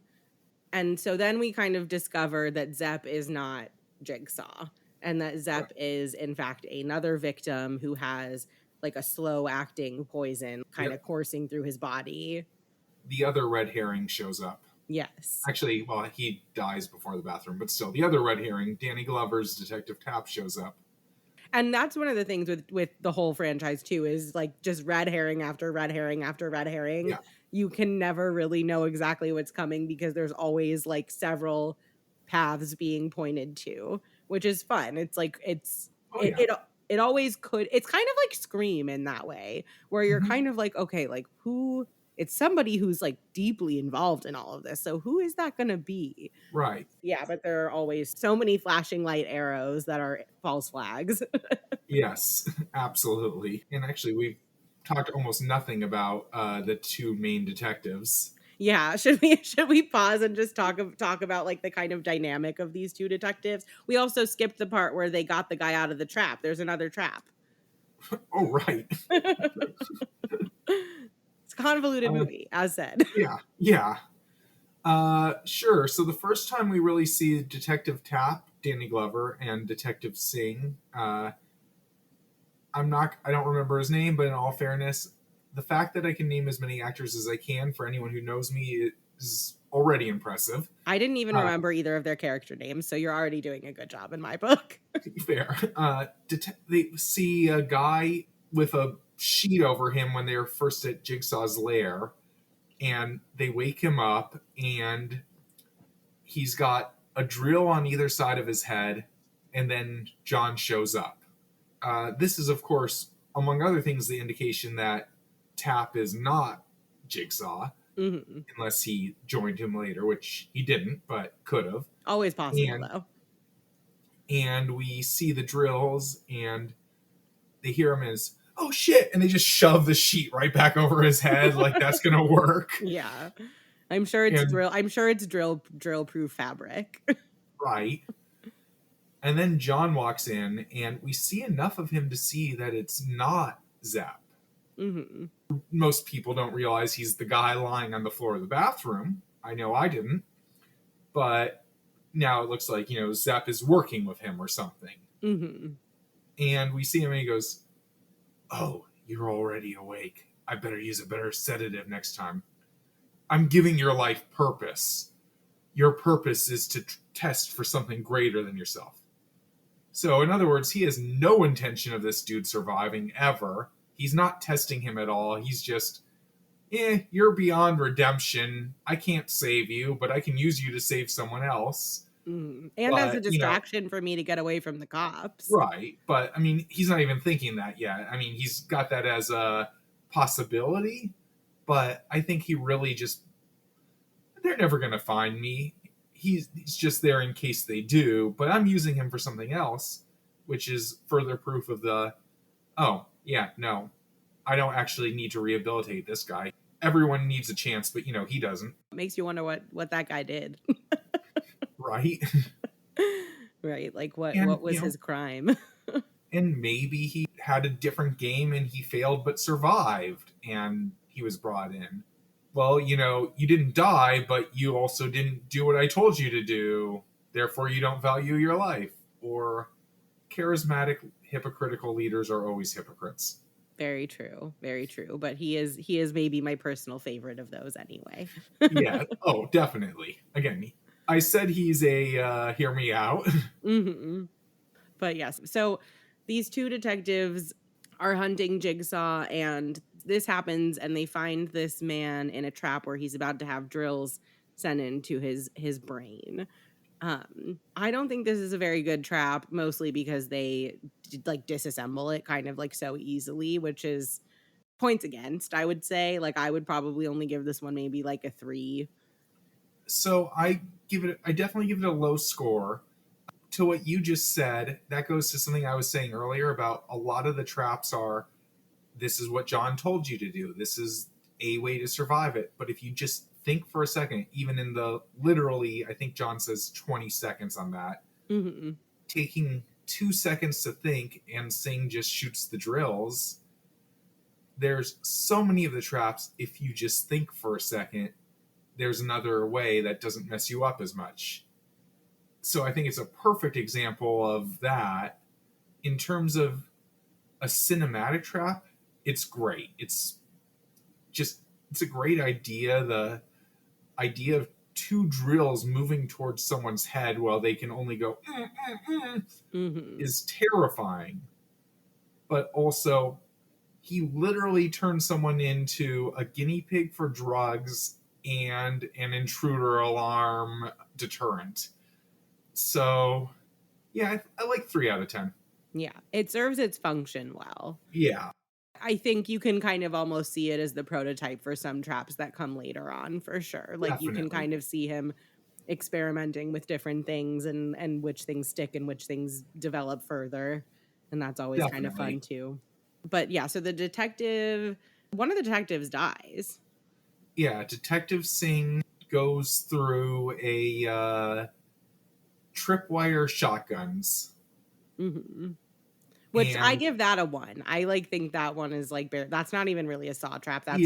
And so then we kind of discover that Zepp is not Jigsaw and that right. Zepp is in fact another victim who has like a slow acting poison kind of Yep. coursing through his body. The other red herring shows up. Yes. Actually, well, he dies before the bathroom, but still, the other red herring, Danny Glover's Detective Tapp, shows up. And that's one of the things with the whole franchise too is like just red herring after red herring after red herring. Yeah. You can never really know exactly what's coming because there's always like several paths being pointed to, which is fun. It's like Oh, it yeah. it it always could. It's kind of like Scream in that way where you're Mhm. kind of like, okay, like who, it's somebody who's like deeply involved in all of this. So who is that going to be? Right. Yeah, but there are always so many flashing light arrows that are false flags. Yes, absolutely. And actually, we've talked almost nothing about the two main detectives. Yeah, should we pause and just talk about like the kind of dynamic of these two detectives? We also skipped the part where they got the guy out of the trap. There's another trap. Oh, right. It's a convoluted movie, as said. Yeah. Sure. So the first time we really see Detective Tapp, Danny Glover, and Detective Singh, I don't remember his name, but in all fairness, the fact that I can name as many actors as I can for anyone who knows me is already impressive. I didn't even remember either of their character names, so you're already doing a good job in my book. Fair. They see a guy with a sheet over him when they're first at Jigsaw's lair, and they wake him up, and he's got a drill on either side of his head, and then John shows up. This is, of course, among other things, the indication that Tap is not Jigsaw, unless he joined him later, which he didn't, but could have. Always possible, though. And we see the drills, and they hear him as, "Oh shit!" and they just shove the sheet right back over his head, like that's gonna work. Yeah, I'm sure it's drill proof fabric. Right. And then John walks in, and we see enough of him to see that it's not Zap. Most people don't realize he's the guy lying on the floor of the bathroom. I know I didn't. But now it looks like, Zap is working with him or something. And we see him, and he goes, "Oh, you're already awake. I better use a better sedative next time. I'm giving your life purpose. Your purpose is to test for something greater than yourself." So, in other words, he has no intention of this dude surviving ever. He's not testing him at all. He's just, you're beyond redemption. I can't save you, but I can use you to save someone else. And as a distraction for me to get away from the cops. Right. But, he's not even thinking that yet. He's got that as a possibility, but I think he really just, they're never going to find me. He's just there in case they do, but I'm using him for something else, which is further proof of I don't actually need to rehabilitate this guy. Everyone needs a chance, but he doesn't. It makes you wonder what that guy did. Right. Right. Like what was his crime? And maybe he had a different game and he failed but survived and he was brought in. Well, you didn't die, but you also didn't do what I told you to do. Therefore, you don't value your life. Or charismatic, hypocritical leaders are always hypocrites. Very true. Very true. But he is maybe my personal favorite of those anyway. Yeah. Oh, definitely. Again, I said he's a hear me out. But yes. So these two detectives are hunting Jigsaw, and this happens, and they find this man in a trap where he's about to have drills sent into his brain. I don't think this is a very good trap, mostly because they disassemble it kind of so easily, which is points against, I would say. I would probably only give this one maybe a 3. So I definitely give it a low score. To what you just said, that goes to something I was saying earlier about a lot of the traps are, this is what John told you to do. This is a way to survive it. But if you just think for a second, even in the literally, I think John says 20 seconds on that, taking 2 seconds to think and Singh just shoots the drills, there's so many of the traps, if you just think for a second, there's another way that doesn't mess you up as much. So I think it's a perfect example of that. In terms of a cinematic trap, it's great. It's a great idea. The idea of 2 drills moving towards someone's head while they can only go is terrifying. But also, he literally turned someone into a guinea pig for drugs and an intruder alarm deterrent. So, yeah, I like 3 out of 10. Yeah, it serves its function well. Yeah. I think you can kind of almost see it as the prototype for some traps that come later on, for sure. Definitely. You can kind of see him experimenting with different things and which things stick and which things develop further. And that's always kind of fun too. But yeah, so one of the detectives dies. Yeah, Detective Singh goes through a tripwire shotguns. Which I give that a 1. I think that one is that's not even really a saw trap. That's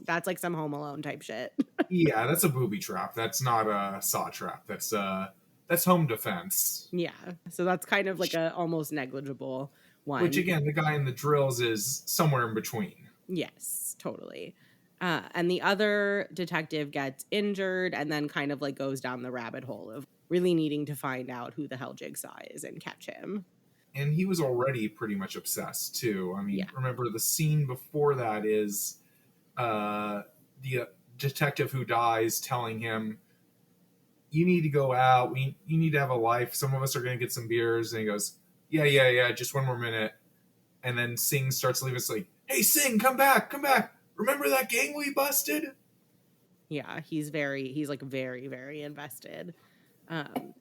that's some Home Alone type shit. Yeah, that's a booby trap. That's not a saw trap. That's home defense. Yeah. So that's kind of a almost negligible Which one. again, the guy in the drills is somewhere in between. Yes, totally. And the other detective gets injured and then kind of like goes down the rabbit hole of really needing to find out who the hell Jigsaw is and catch him. And he was already pretty much obsessed too. I mean, Yeah. remember the scene before that is the detective who dies telling him, "You need to go out. You need to have a life. Some of us are going to get some beers." And he goes, "Yeah, yeah, yeah. Just one more minute." And then Singh starts leaving. It's like, "Hey, Singh, come back, come back. Remember that gang we busted?" Yeah, he's like very, very invested.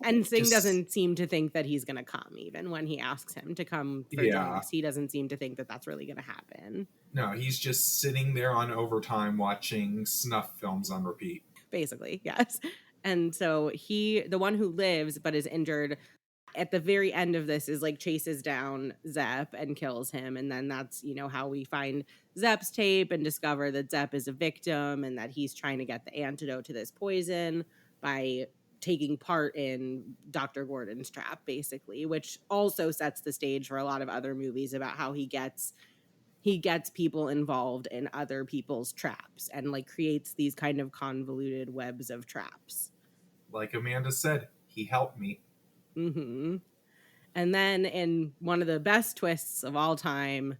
And Singh Just doesn't seem to think that he's going to come, even when he asks him to come for yeah. drinks. He doesn't seem to think that that's really going to happen. No, he's just sitting there on overtime watching snuff films on repeat. Basically, yes. And so the one who lives but is injured at the very end of this, is like chases down Zepp and kills him. And then that's, how we find Zepp's tape and discover that Zepp is a victim and that he's trying to get the antidote to this poison by taking part in Dr. Gordon's trap, basically, which also sets the stage for a lot of other movies about how he gets people involved in other people's traps and like creates these kind of convoluted webs of traps. Like Amanda said, he helped me. Hmm. And then in one of the best twists of all time,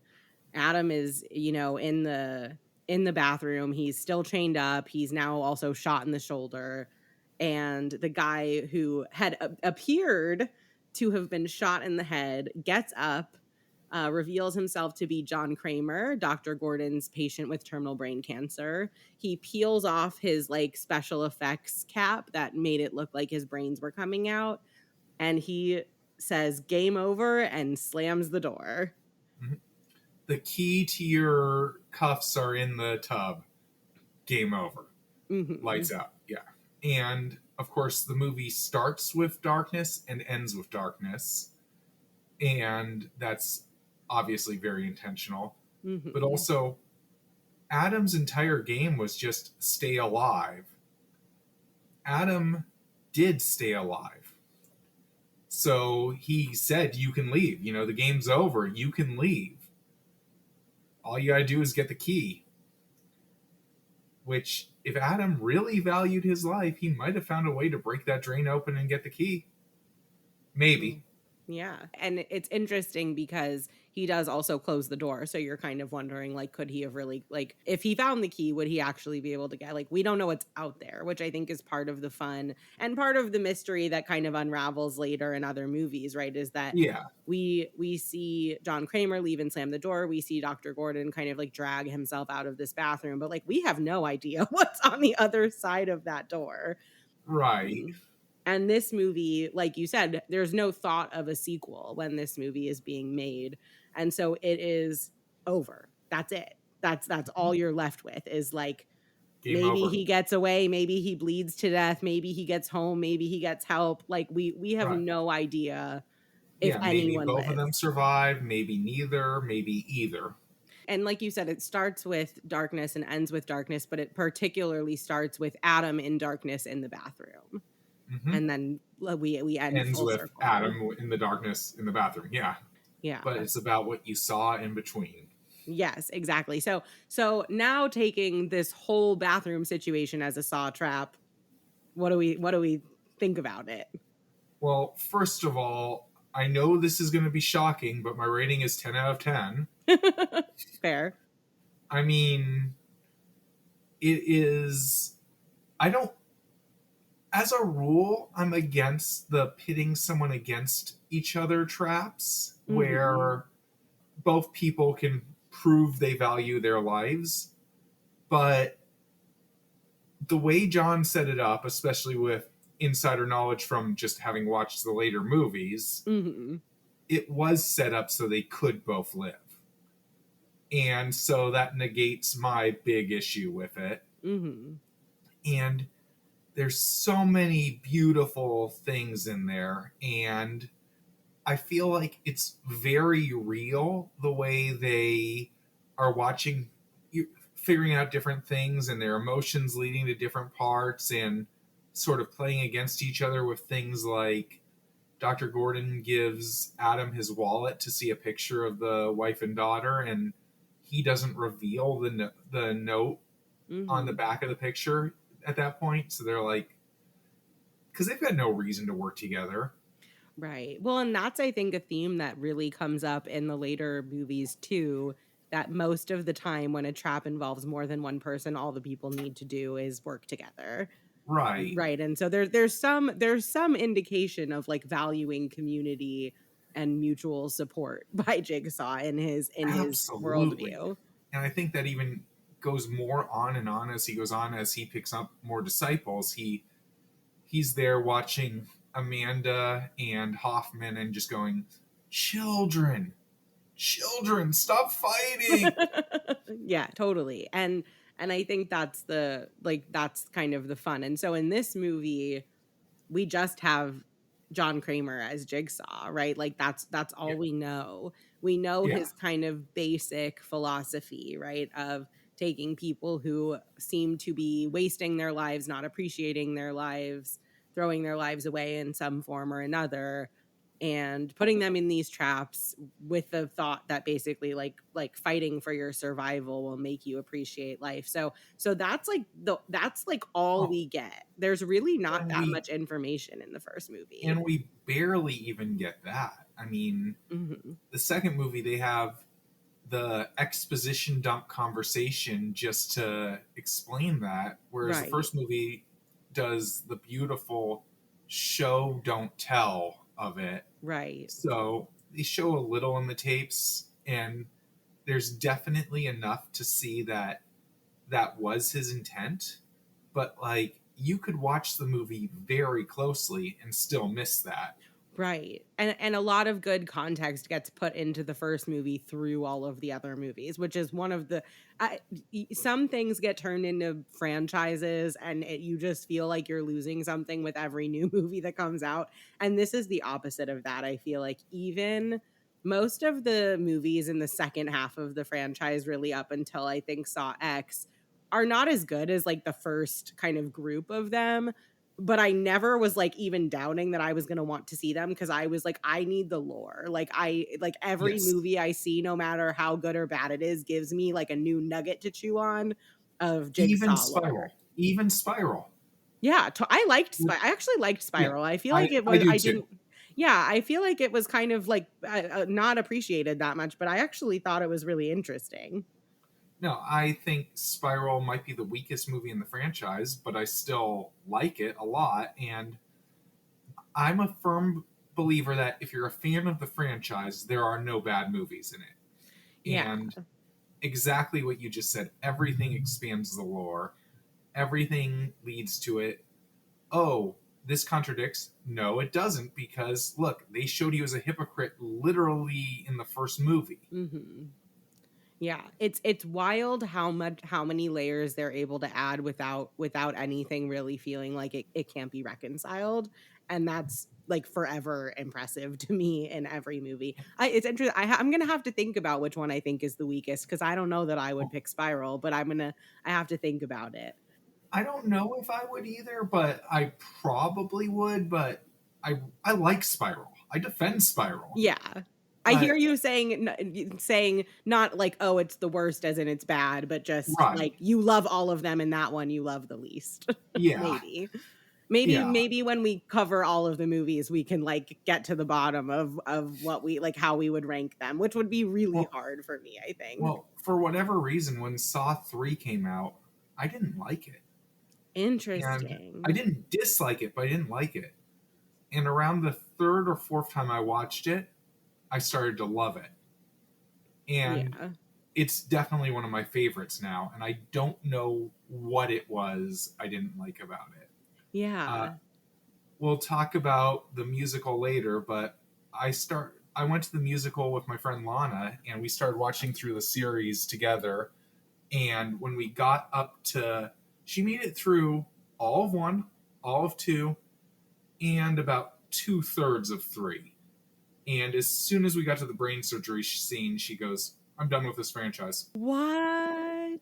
Adam is, in the bathroom. He's still chained up. He's now also shot in the shoulder. And the guy who had appeared to have been shot in the head gets up, reveals himself to be John Kramer, Dr. Gordon's patient with terminal brain cancer. He peels off his like special effects cap that made it look like his brains were coming out, and he says game over and slams the door. Mm-hmm. The key to your cuffs are in the tub. Game over. Mm-hmm. Lights out. Yeah. And of course, the movie starts with darkness and ends with darkness. And that's obviously very intentional. But Mm-hmm. also, Adam's entire game was just stay alive. Adam did stay alive. So he said, "You can leave. The game's over. You can leave. All you gotta do is get the key." Which, if Adam really valued his life, he might have found a way to break that drain open and get the key. Maybe. Yeah. And it's interesting because he does also close the door. So you're kind of wondering, like, could he have really, like, if he found the key, would he actually be able to get, like, we don't know what's out there, which I think is part of the fun and part of the mystery that kind of unravels later in other movies, right? Is that Yeah. we see John Kramer leave and slam the door. We see Dr. Gordon kind of like drag himself out of this bathroom, but like we have no idea what's on the other side of that door. Right. Mm. And this movie, like you said, there's no thought of a sequel when this movie is being made. And so it is over. That's it. That's all you're left with is like Game maybe over. he gets away, maybe he bleeds to death, maybe he gets home, maybe he gets help. Like we have Right. no idea if Yeah, maybe anyone both of them lives. survive, maybe neither, maybe either. And like you said, it starts with darkness and ends with darkness, but it particularly starts with Adam in darkness in the bathroom. Mm-hmm. And then we end Ends full with circle. Adam in the darkness in the bathroom. Yeah. Yeah. But it's about what you saw in between. Yes, exactly. So now taking this whole bathroom situation as a saw trap, what do we think about it? Well, first of all, I know this is going to be shocking, but my rating is 10 out of 10. Fair. I mean, it is. I don't. As a rule, I'm against the pitting someone against each other traps Mm-hmm. where both people can prove they value their lives. But the way John set it up, especially with insider knowledge from just having watched the later movies, Mm-hmm. it was set up so they could both live. And so that negates my big issue with it. Mm-hmm. And there's so many beautiful things in there. And I feel like it's very real the way they are watching, figuring out different things and their emotions leading to different parts and sort of playing against each other with things like Dr. Gordon gives Adam his wallet to see a picture of the wife and daughter, and he doesn't reveal the note on the Hmm. back of the picture at that point. So they're like, because they've got no reason to work together. Right. Well, and that's, I think, a theme that really comes up in the later movies too. That most of the time, when a trap involves more than one person, all the people need to do is work together. Right. Right. And so there's some indication of like valuing community and mutual support by Jigsaw in his Absolutely. worldview. And I think that even goes more on and on as he goes on, as he picks up more disciples. He's there watching Amanda and Hoffman and just going, children, children, stop fighting. Yeah, totally. And I think that's the like that's kind of the fun. And so in this movie, we just have John Kramer as Jigsaw, right? Like that's Yeah. all we know. We know Yeah. his kind of basic philosophy, right? Of taking people who seem to be wasting their lives, not appreciating their lives, throwing their lives away in some form or another, and putting them in these traps with the thought that basically like fighting for your survival will make you appreciate life. So that's like all Oh, we get. There's really not and that we much information in the first movie. and we barely even get that. I mean, Mhm. the second movie they have the exposition dump conversation just to explain that, whereas the Right, first movie does the beautiful show don't tell of it. right, So they show a little in the tapes, and there's definitely enough to see that that was his intent, but like you could watch the movie very closely and still miss that. right. And a lot of good context gets put into the first movie through all of the other movies, which is one of the some things get turned into franchises, and you just feel like you're losing something with every new movie that comes out. And this is the opposite of that. I feel like even most of the movies in the second half of the franchise, really up until I think Saw X, are not as good as like the first kind of group of them, but I never was like even doubting that I was going to want to see them, because I was like, I need the lore. Like like every Yes, movie I see, no matter how good or bad it is, gives me like a new nugget to chew on of even Jigsaw lore. Spiral, even Spiral. Yeah, I actually liked Yeah, Spiral. I feel like it I was do I too. didn't Yeah, I feel like it was kind of like not appreciated that much, but I actually thought it was really interesting. No, I think Spiral might be the weakest movie in the franchise, but I still like it a lot. And I'm a firm believer that if you're a fan of the franchise, there are no bad movies in it. Yeah. And exactly what you just said, everything expands the lore, everything leads to it. Oh, this contradicts. No, it doesn't, because look, they showed he was a hypocrite literally in the first movie. Mhm. Yeah, it's wild how many layers they're able to add without anything really feeling like it can't be reconciled, and that's like forever impressive to me in every movie. It's interesting. I'm gonna have to think about which one I think is the weakest, because I don't know that I would pick Spiral, but I have to think about it. I don't know if I would either, but I probably would. But I like Spiral. I defend Spiral. Yeah. I hear But you saying not like, "Oh, it's the worst," as in it's bad, but just right, like you love all of them and that one you love the least. yeah, Maybe. Maybe yeah. maybe when we cover all of the movies, we can, like, get to the bottom of what we like, how we would rank them, which would be really Well, hard for me, I think. well, for whatever reason, when Saw 3 came out, I didn't like it, and I Interesting. didn't dislike it, but I didn't like it. And around the third or fourth time I watched it, I started to love it, and Yeah. it's definitely one of my favorites now. And I don't know what it was I didn't like about it. Uh, Yeah. we'll talk about the musical later, but I went to the musical with my friend Lana, and we started watching through the series together. And when we got up to, she made it through all of one, all of two, and about 2/3 of three. And as soon as we got to the brain surgery scene, she goes, "I'm done with this franchise." What?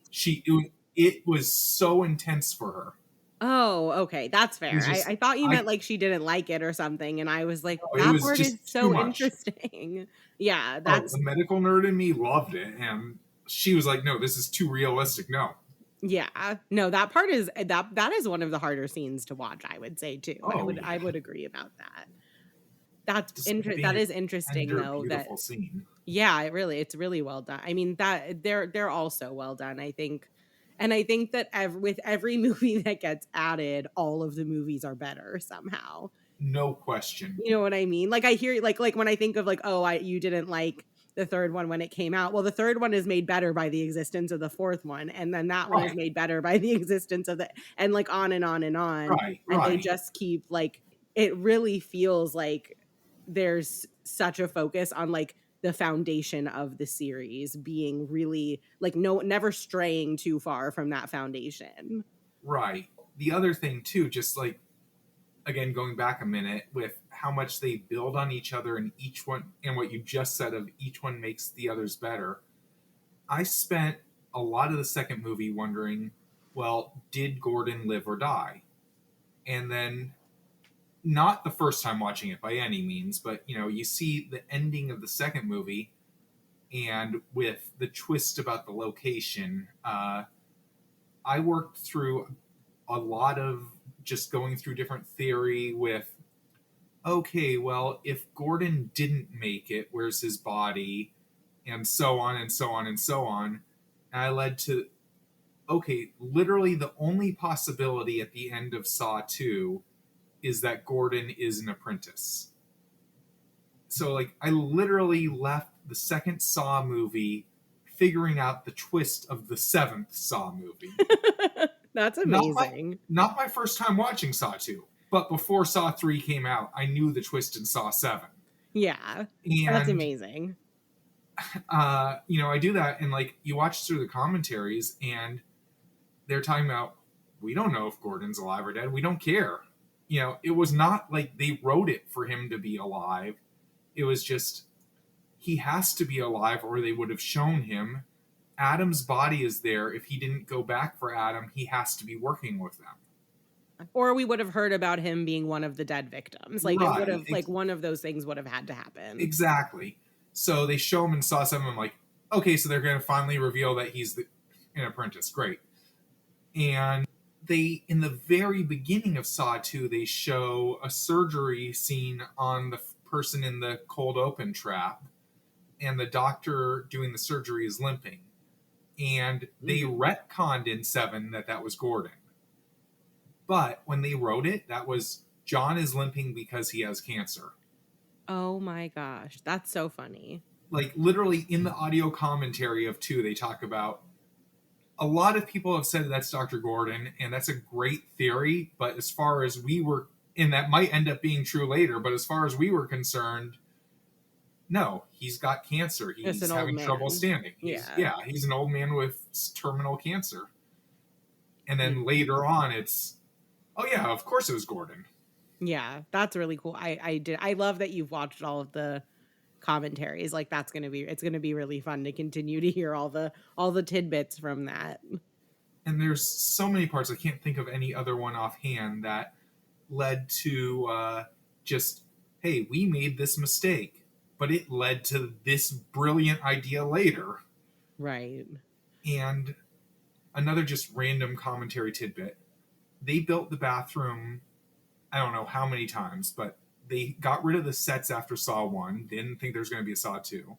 It was so intense for her. Oh, okay, that's It was fair. just I thought you I meant, like, she didn't like it or something, and I was like, no, it "That was part just is too so much. interesting." Yeah, Oh, that's the medical nerd in me loved it, and she was like, "No, this is too realistic. No." yeah. No, that part is that is one of the harder scenes to watch, I would say too. Oh I yeah, would agree about that. despite being That a is interesting tender, though that beautiful scene. yeah, it's really well done. I mean, that they're all so well done, I think. And I think that with every movie that gets added, all of the movies are better somehow. No question. You know what I mean? Like I hear like when I think of like, oh, I you didn't like the third one when it came out. Well, the third one is made better by the existence of the fourth one, and then that one is Right, made better by the existence of the and like on and on and on. right, And they right, just keep like it really feels like there's such a focus on like the foundation of the series being really like no never straying too far from that foundation. right. The other thing too, just like again going back a minute with how much they build on each other and each one and what you just said of each one makes the others better. I spent a lot of the second movie wondering, well, did Gordon live or die? And then not the first time watching it by any means, but you see the ending of the second movie and with the twist about the location, I worked through a lot of just going through different theory with okay, well, if Gordon didn't make it, where's his body? And so on and so on and so on. And I led to okay, literally the only possibility at the end of Saw 2 is that Gordon is an apprentice. So, like, I literally left the second Saw movie figuring out the twist of the seventh Saw movie. That's Not my amazing. not my first time watching Saw 2, but before Saw 3 came out, I knew the twist in Saw 7. Yeah. That's And amazing. I do that and like you watch through the commentaries and they're talking about we don't know if Gordon's alive or dead. We don't care. It was not like they wrote it for him to be alive. It was just he has to be alive or they would have shown him. Adam's body is there. If he didn't go back for Adam, he has to be working with them. Or we would have heard about him being one of the dead victims. Like it would Right. have like one of those things would have had to happen. Exactly. So they show him in Saw 7. I'm like, okay, so they're going to finally reveal that he's an apprentice. Great. And they, in the very beginning of Saw 2, they show a surgery scene on the person in the cold open trap. And the doctor doing the surgery is limping. And they retconned in 7 that was Gordon. But when they wrote it, that was John is limping because he has cancer. Oh my gosh, that's so funny. Like literally in the audio commentary of 2, they talk about a lot of people have said that's Dr. Gordon, and that's a great theory. But as far as we were, and that might end up being true later, but as far as we were concerned, no, he's got cancer. Just He's an old having trouble man. standing. Yeah. He's an old man with terminal cancer. And then Mm. later on, it's, oh yeah, of course it was Gordon. Yeah, that's really cool. I love that you've watched all of the commentaries. Like it's gonna be really fun to continue to hear all the tidbits from that. And there's so many parts, I can't think of any other one offhand that led to just, hey, we made this mistake, but it led to this brilliant idea later. Right. And another just random commentary tidbit, they built the bathroom, I don't know how many times, but they got rid of the sets after Saw 1, didn't think there was going to be a Saw 2.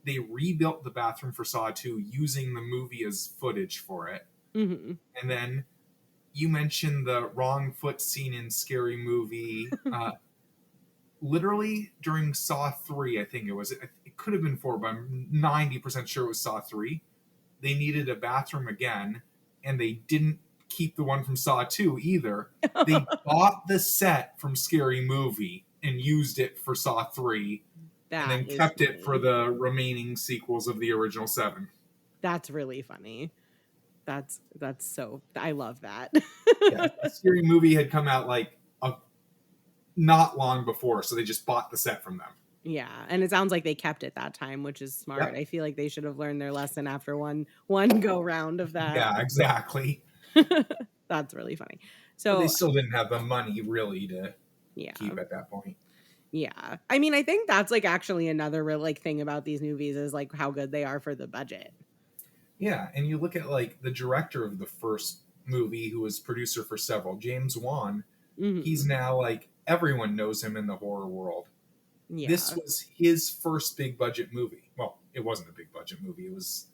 They rebuilt the bathroom for Saw 2 using the movie as footage for it. Mm-hmm. And then you mentioned the wrong foot scene in Scary Movie. Literally during Saw 3, I think it was. It could have been 4, but I'm 90% sure it was Saw 3. They needed a bathroom again, and they didn't keep the one from Saw 2 either. They bought the set from Scary Movie and used it for Saw 3, and That then is kept it for funny. the remaining sequels of the original 7. That's really funny. That's so I love that. Yeah, a Scary Movie had come out like not long before, so they just bought the set from them. Yeah, and it sounds like they kept it that time, which is smart. Yep. I feel like they should have learned their lesson after one go round of that. Yeah, exactly. That's really funny. But they So still didn't have the money really to yeah. keep at that point. Yeah. I mean, I think that's like actually another real like thing about these movies is like how good they are for the budget. Yeah, and you look at like the director of the first movie, who was producer for several, James Wan. He's Hmm. now like everyone knows him in the horror world. This Yeah. was his first big budget movie. Well, it wasn't a big budget movie. It was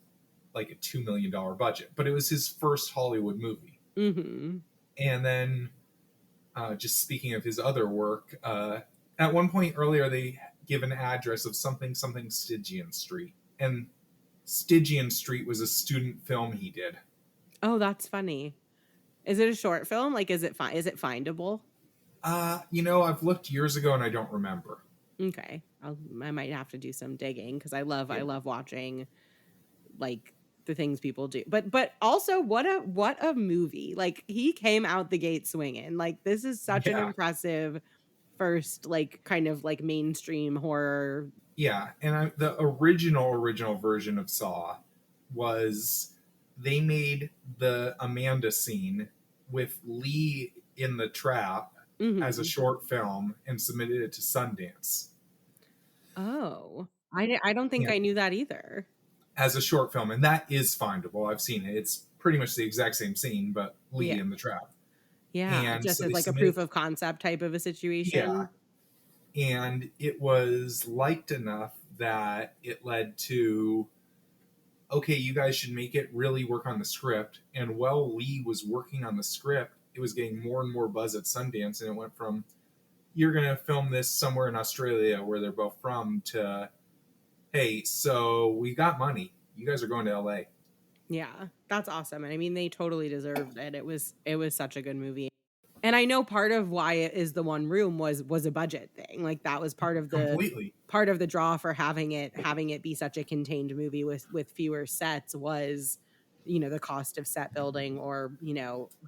like a $2 million budget, but it was his first Hollywood movie. Hmm. And then, just speaking of his other work, at one point earlier they give an address of something something Stygian Street, and Stygian Street was a student film he did. Oh, that's funny. Is it a short film? Like, is it findable? I've looked years ago and I don't remember. Okay, I might have to do some digging because I Yeah, love watching like the things people do. But also what a movie! Like he came out the gate swinging. Like this is such an yeah, impressive first like kind of like mainstream horror. yeah. And the original version of Saw was they made the Amanda scene with Lee in the trap as a Hmm. short film and submitted it to Sundance. Oh, I don't think And I knew that either. as a short film, and that is findable. I've seen it. It's pretty much the exact same scene, but Lee Yeah. in the trap. Yeah, And just so as they like a submitted, proof of concept type of a yeah, situation. and it was liked enough that it led to, okay, you guys should make it, really work on the script. And while Lee was working on the script, it was getting more and more buzz at Sundance, and it went from, you're going to film this somewhere in Australia where they're both from, to, hey, so we got money. You guys are going to LA. Yeah, that's awesome. And I mean, they totally deserved it. It was such a good movie. And I know part of why it is the one room was a budget thing. Like that was Completely. part of the draw for having it be such a contained movie with fewer sets was the cost of set building or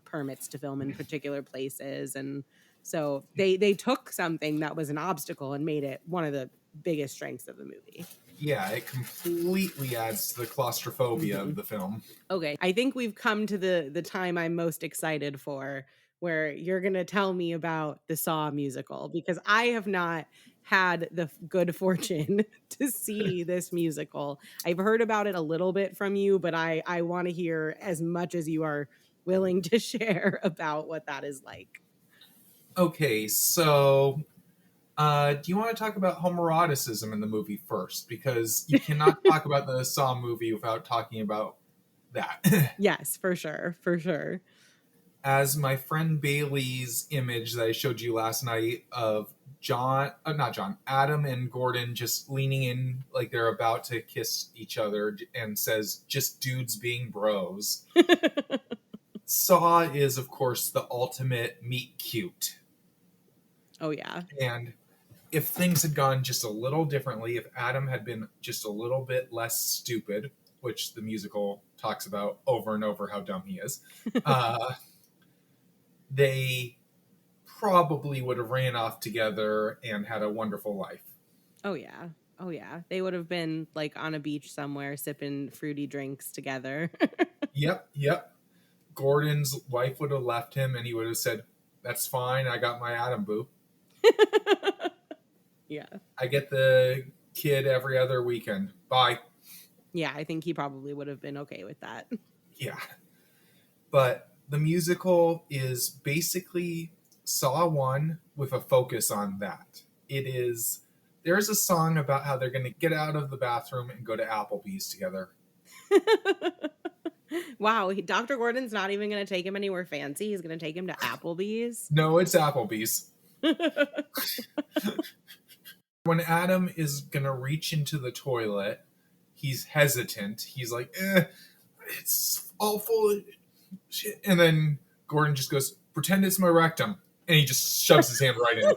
permits to film in particular places. And so they took something that was an obstacle and made it one of the biggest strengths of the movie. Yeah, it completely adds to the claustrophobia Hmm. of the film. Okay, I think we've come to the time I'm most excited for, where you're going to tell me about the Saw musical because I have not had the good fortune to see this musical. I've heard about it a little bit from you, but I want to hear as much as you are willing to share about what that is like. Okay, so do you want to talk about homoeroticism in the movie first? Because you cannot talk about the Saw movie without talking about that. Yes, for sure, for sure. As my friend Bailey's image that I showed you last night of not John, Adam and Gordon just leaning in like they're about to kiss each other and says, just dudes being bros. Saw is, of course, the ultimate meet cute. Oh yeah. And if things had gone just a little differently, if Adam had been just a little bit less stupid, which the musical talks about over and over how dumb he is, they probably would have ran off together and had a wonderful life. Oh yeah. Oh yeah. They would have been like on a beach somewhere sipping fruity drinks together. Yep, yep. Gordon's wife would have left him and he would have said, that's fine, I got my Adam boo. Yeah. I get the kid every other weekend. Bye. Yeah, I think he probably would have been okay with that. Yeah. But the musical is basically Saw 1 with a focus on that. There's a song about how they're going to get out of the bathroom and go to Applebee's together. Wow, Dr. Gordon's not even going to take him anywhere fancy. He's going to take him to Applebee's. No, it's Applebee's. When Adam is going to reach into the toilet, he's hesitant. He's like, it's all full of shit. And then Gordon just goes, pretend it's my rectum. And he just shoves his hand right in.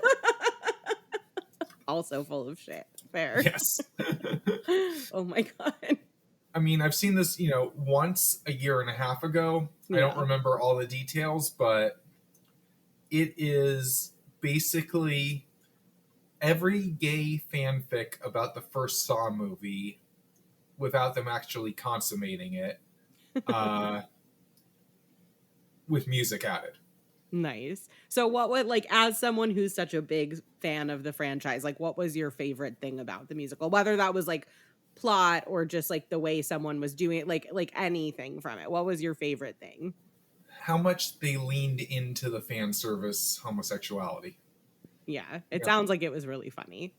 Also full of shit. Fair. Yes. Oh my God. I mean, I've seen this, once a year and a half ago. I don't Yeah. remember all the details, but it is basically every gay fanfic about the first Saw movie without them actually consummating it, with music added. Nice. So what would like as someone who's such a big fan of the franchise, like what was your favorite thing about the musical? Whether that was like plot or just like the way someone was doing it, like anything from it. What was your favorite thing? How much they leaned into the fan service homosexuality. Yeah, it Yep. sounds like it was really funny.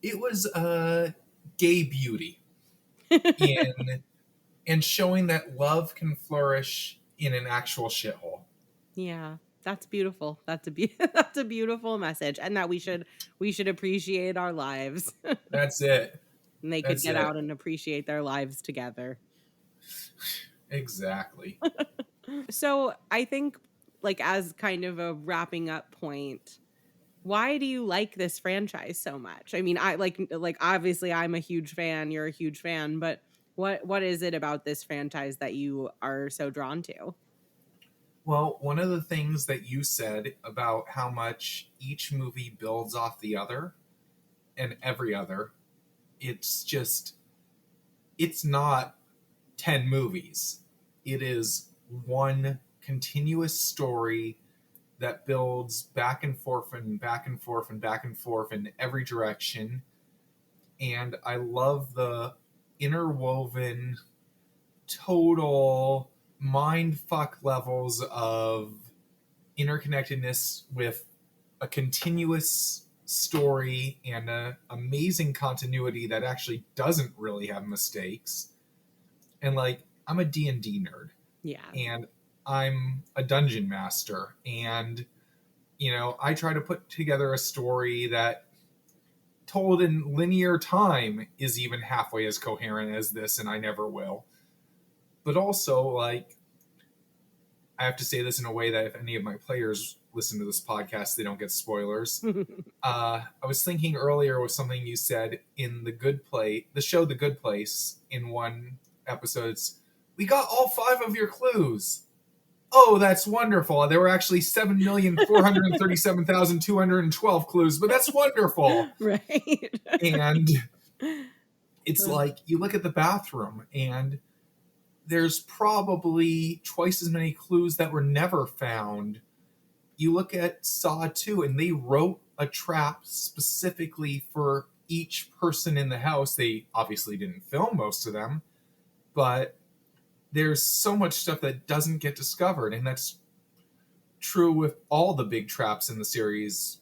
It was gay beauty in and showing that love can flourish in an actual shithole. Yeah, that's beautiful. That's a beautiful message, and that we should appreciate our lives, That's it. and they could That's get it. out and appreciate their lives together. Exactly. So I think, like, as kind of a wrapping up point, why do you like this franchise so much? I mean, I like obviously I'm a huge fan. You're a huge fan, but what is it about this franchise that you are so drawn to? Well, one of the things that you said about how much each movie builds off the other and every other, it's just, it's not 10 movies. It is one continuous story that builds back and forth and back and forth and back and forth in every direction. And I love the interwoven total mind fuck levels of interconnectedness with a continuous story and an amazing continuity that actually doesn't really have mistakes. And like, I'm a D&D nerd, Yeah. and I'm a dungeon master, and I try to put together a story that told in linear time is even halfway as coherent as this, and I never will. But also, like, I have to say this in a way that if any of my players listen to this podcast, they don't get spoilers. I was thinking earlier with something you said in the show The Good Place, in one episode. We got all 5 of your clues. Oh, that's wonderful. There were actually 7,437,212 clues, but that's wonderful. Right. And it's like you look at the bathroom and there's probably twice as many clues that were never found. You look at Saw 2 and they wrote a trap specifically for each person in the house. They obviously didn't film most of them, but there's so much stuff that doesn't get discovered, and that's true with all the big traps in the series.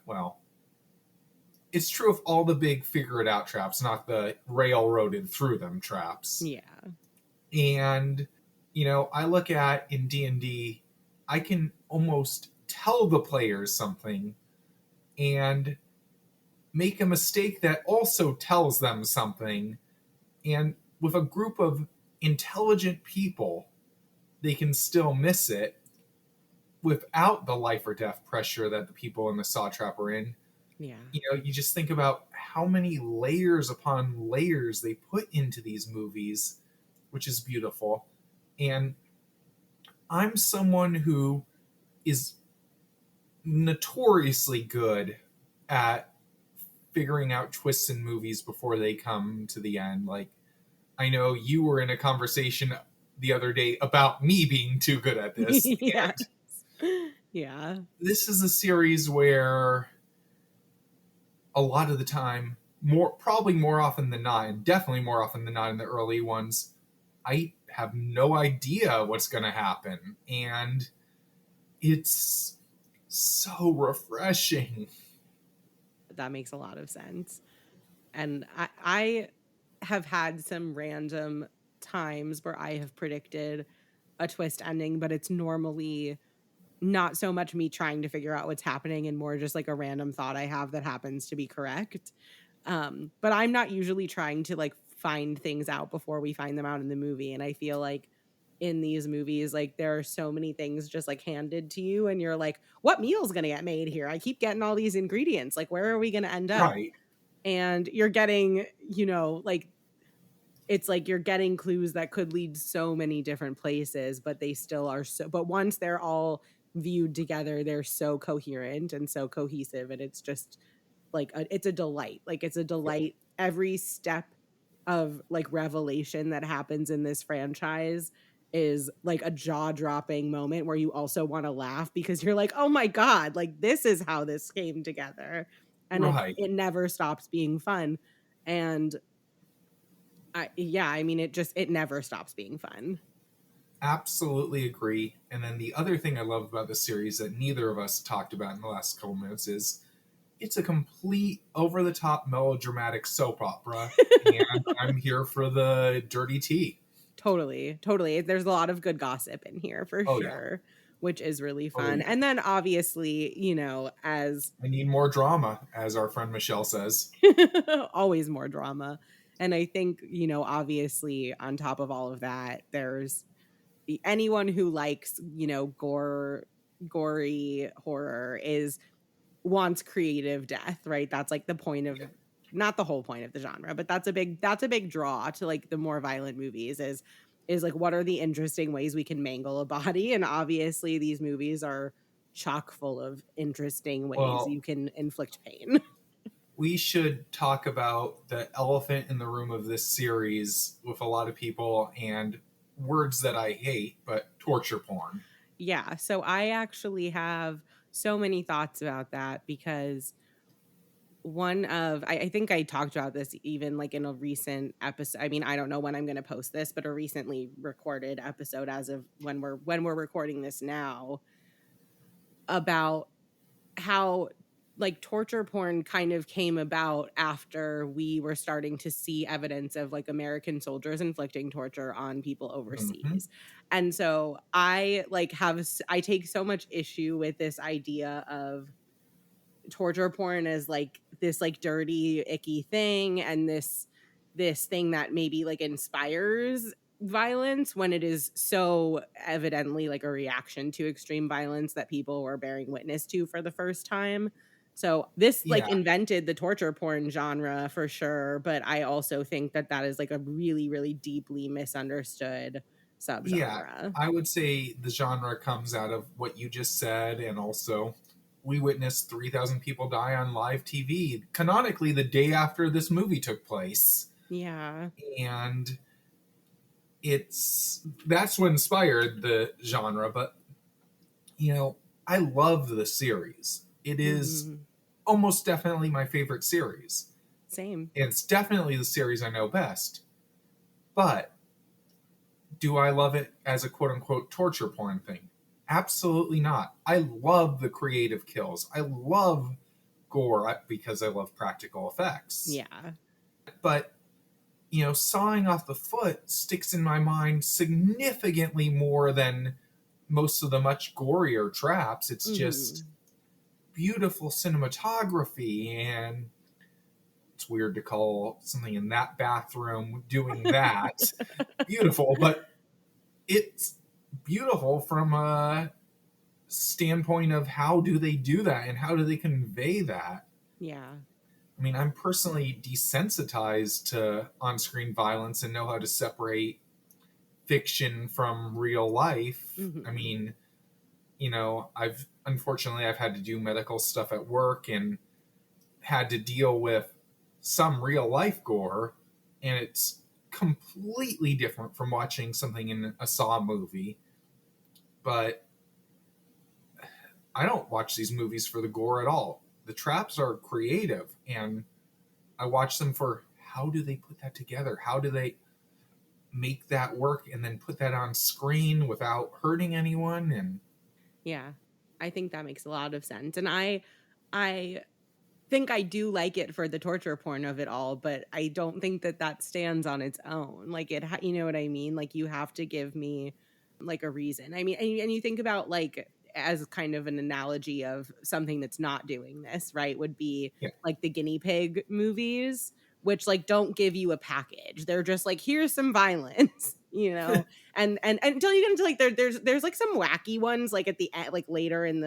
Well, it's true of all the big figure it out traps, not the railroaded through them traps. Yeah. And I look at in D&D, I can almost tell the players something and make a mistake that also tells them something. And with a group of intelligent people, they can still miss it without the life or death pressure that the people in the saw trap are in. Yeah. You just think about how many layers upon layers they put into these movies, which is beautiful. And I'm someone who is notoriously good at figuring out twists in movies before they come to the end. Like, I know you were in a conversation the other day about me being too good at this. Yeah. And Yeah. this is a series where a lot of the time, probably more often than not, and definitely more often than not in the early ones, I have no idea what's going to happen. And it's so refreshing. That makes a lot of sense. And I have had some random times where I have predicted a twist ending, but it's normally not so much me trying to figure out what's happening and more just like a random thought I have that happens to be correct. But I'm not usually trying to like find things out before we find them out in the movie. And I feel like in these movies, like there are so many things just like handed to you, and you're like, what meal's gonna get made here? I keep getting all these ingredients. Like, where are we gonna end up? Right. And you're getting, like it's like you're getting clues that could lead so many different places, but they still are but once they're all viewed together, they're so coherent and so cohesive, and it's just like it's a delight. Like it's a delight every step of like revelation that happens in this franchise is like a jaw-dropping moment where you also want to laugh because you're like, "Oh my god, like this is how this came together." And Right. it never stops being fun. And I mean it never stops being fun. Absolutely agree. And then the other thing I love about the series that neither of us talked about in the last couple minutes is it's a complete over the top melodramatic soap opera. And I'm here for the dirty tea. Totally, totally. There's a lot of good gossip in here for Oh, yeah. sure, which is really Oh, fun. yeah. And then obviously, as I need more drama, as our friend Michelle says. always more drama. And I think, obviously on top of all of that, there's anyone who likes, gory horror is wants creative death, right? That's like the point of Yeah. not the whole point of the genre, but that's a big draw to like the more violent movies is like what are the interesting ways we can mangle a body? And obviously these movies are chock full of interesting ways Well, you can inflict pain. we should talk about the elephant in the room of this series with a lot of people and words that I hate, but torture porn. Yeah, so I actually have so many thoughts about that because I think I talked about this even like in a recent episode. I mean, I don't know when I'm going to post this, but a recently recorded episode as of when we're recording this now about how like torture porn kind of came about after we were starting to see evidence of like American soldiers inflicting torture on people Mm-hmm. overseas. And so I take so much issue with this idea of torture porn as like this like dirty icky thing and this thing that maybe like inspires violence when it is so evidently like a reaction to extreme violence that people were bearing witness to for the first time. So this like Yeah, invented the torture porn genre for sure, but I also think that that is like a really really deeply misunderstood yeah. subgenre. I would say the genre comes out of what you just said, and also we witnessed 3,000 people die on live TV, canonically the day after this movie took place. Yeah. And that's what inspired the genre. But, I love the series. It is Mhm. almost definitely my favorite series. Same. It's definitely the series I know best. But do I love it as a quote unquote torture porn thing? Absolutely not. I love the creative kills. I love gore because I love practical effects. Yeah. But, sawing off the foot sticks in my mind significantly more than most of the much gorier traps. It's just Mhm. beautiful cinematography, and it's weird to call something in that bathroom doing that beautiful, but it's beautiful from a standpoint of how do they do that and how do they convey that. Yeah. I mean, I'm personally desensitized to on screen violence and know how to separate fiction from real life. I Mhm. mean, I've had to do medical stuff at work and had to deal with some real life gore, and it's completely different from watching something in a Saw movie. But I don't watch these movies for the gore at all. The traps are creative, and I watch them for how do they put that together? How do they make that work and then put that on screen without hurting anyone? And Yeah. I think that makes a lot of sense. And I think I do like it for the torture porn of it all, but I don't think that that stands on its own. Like you know what I mean? Like you have to give me like a reason. I mean, and you think about like as kind of an analogy of something that's not doing this, right? Would be yeah, like the guinea pig movies, which like don't give you a package. They're just like here's some violence, and until you get into like there's like some wacky ones like at the end, like later in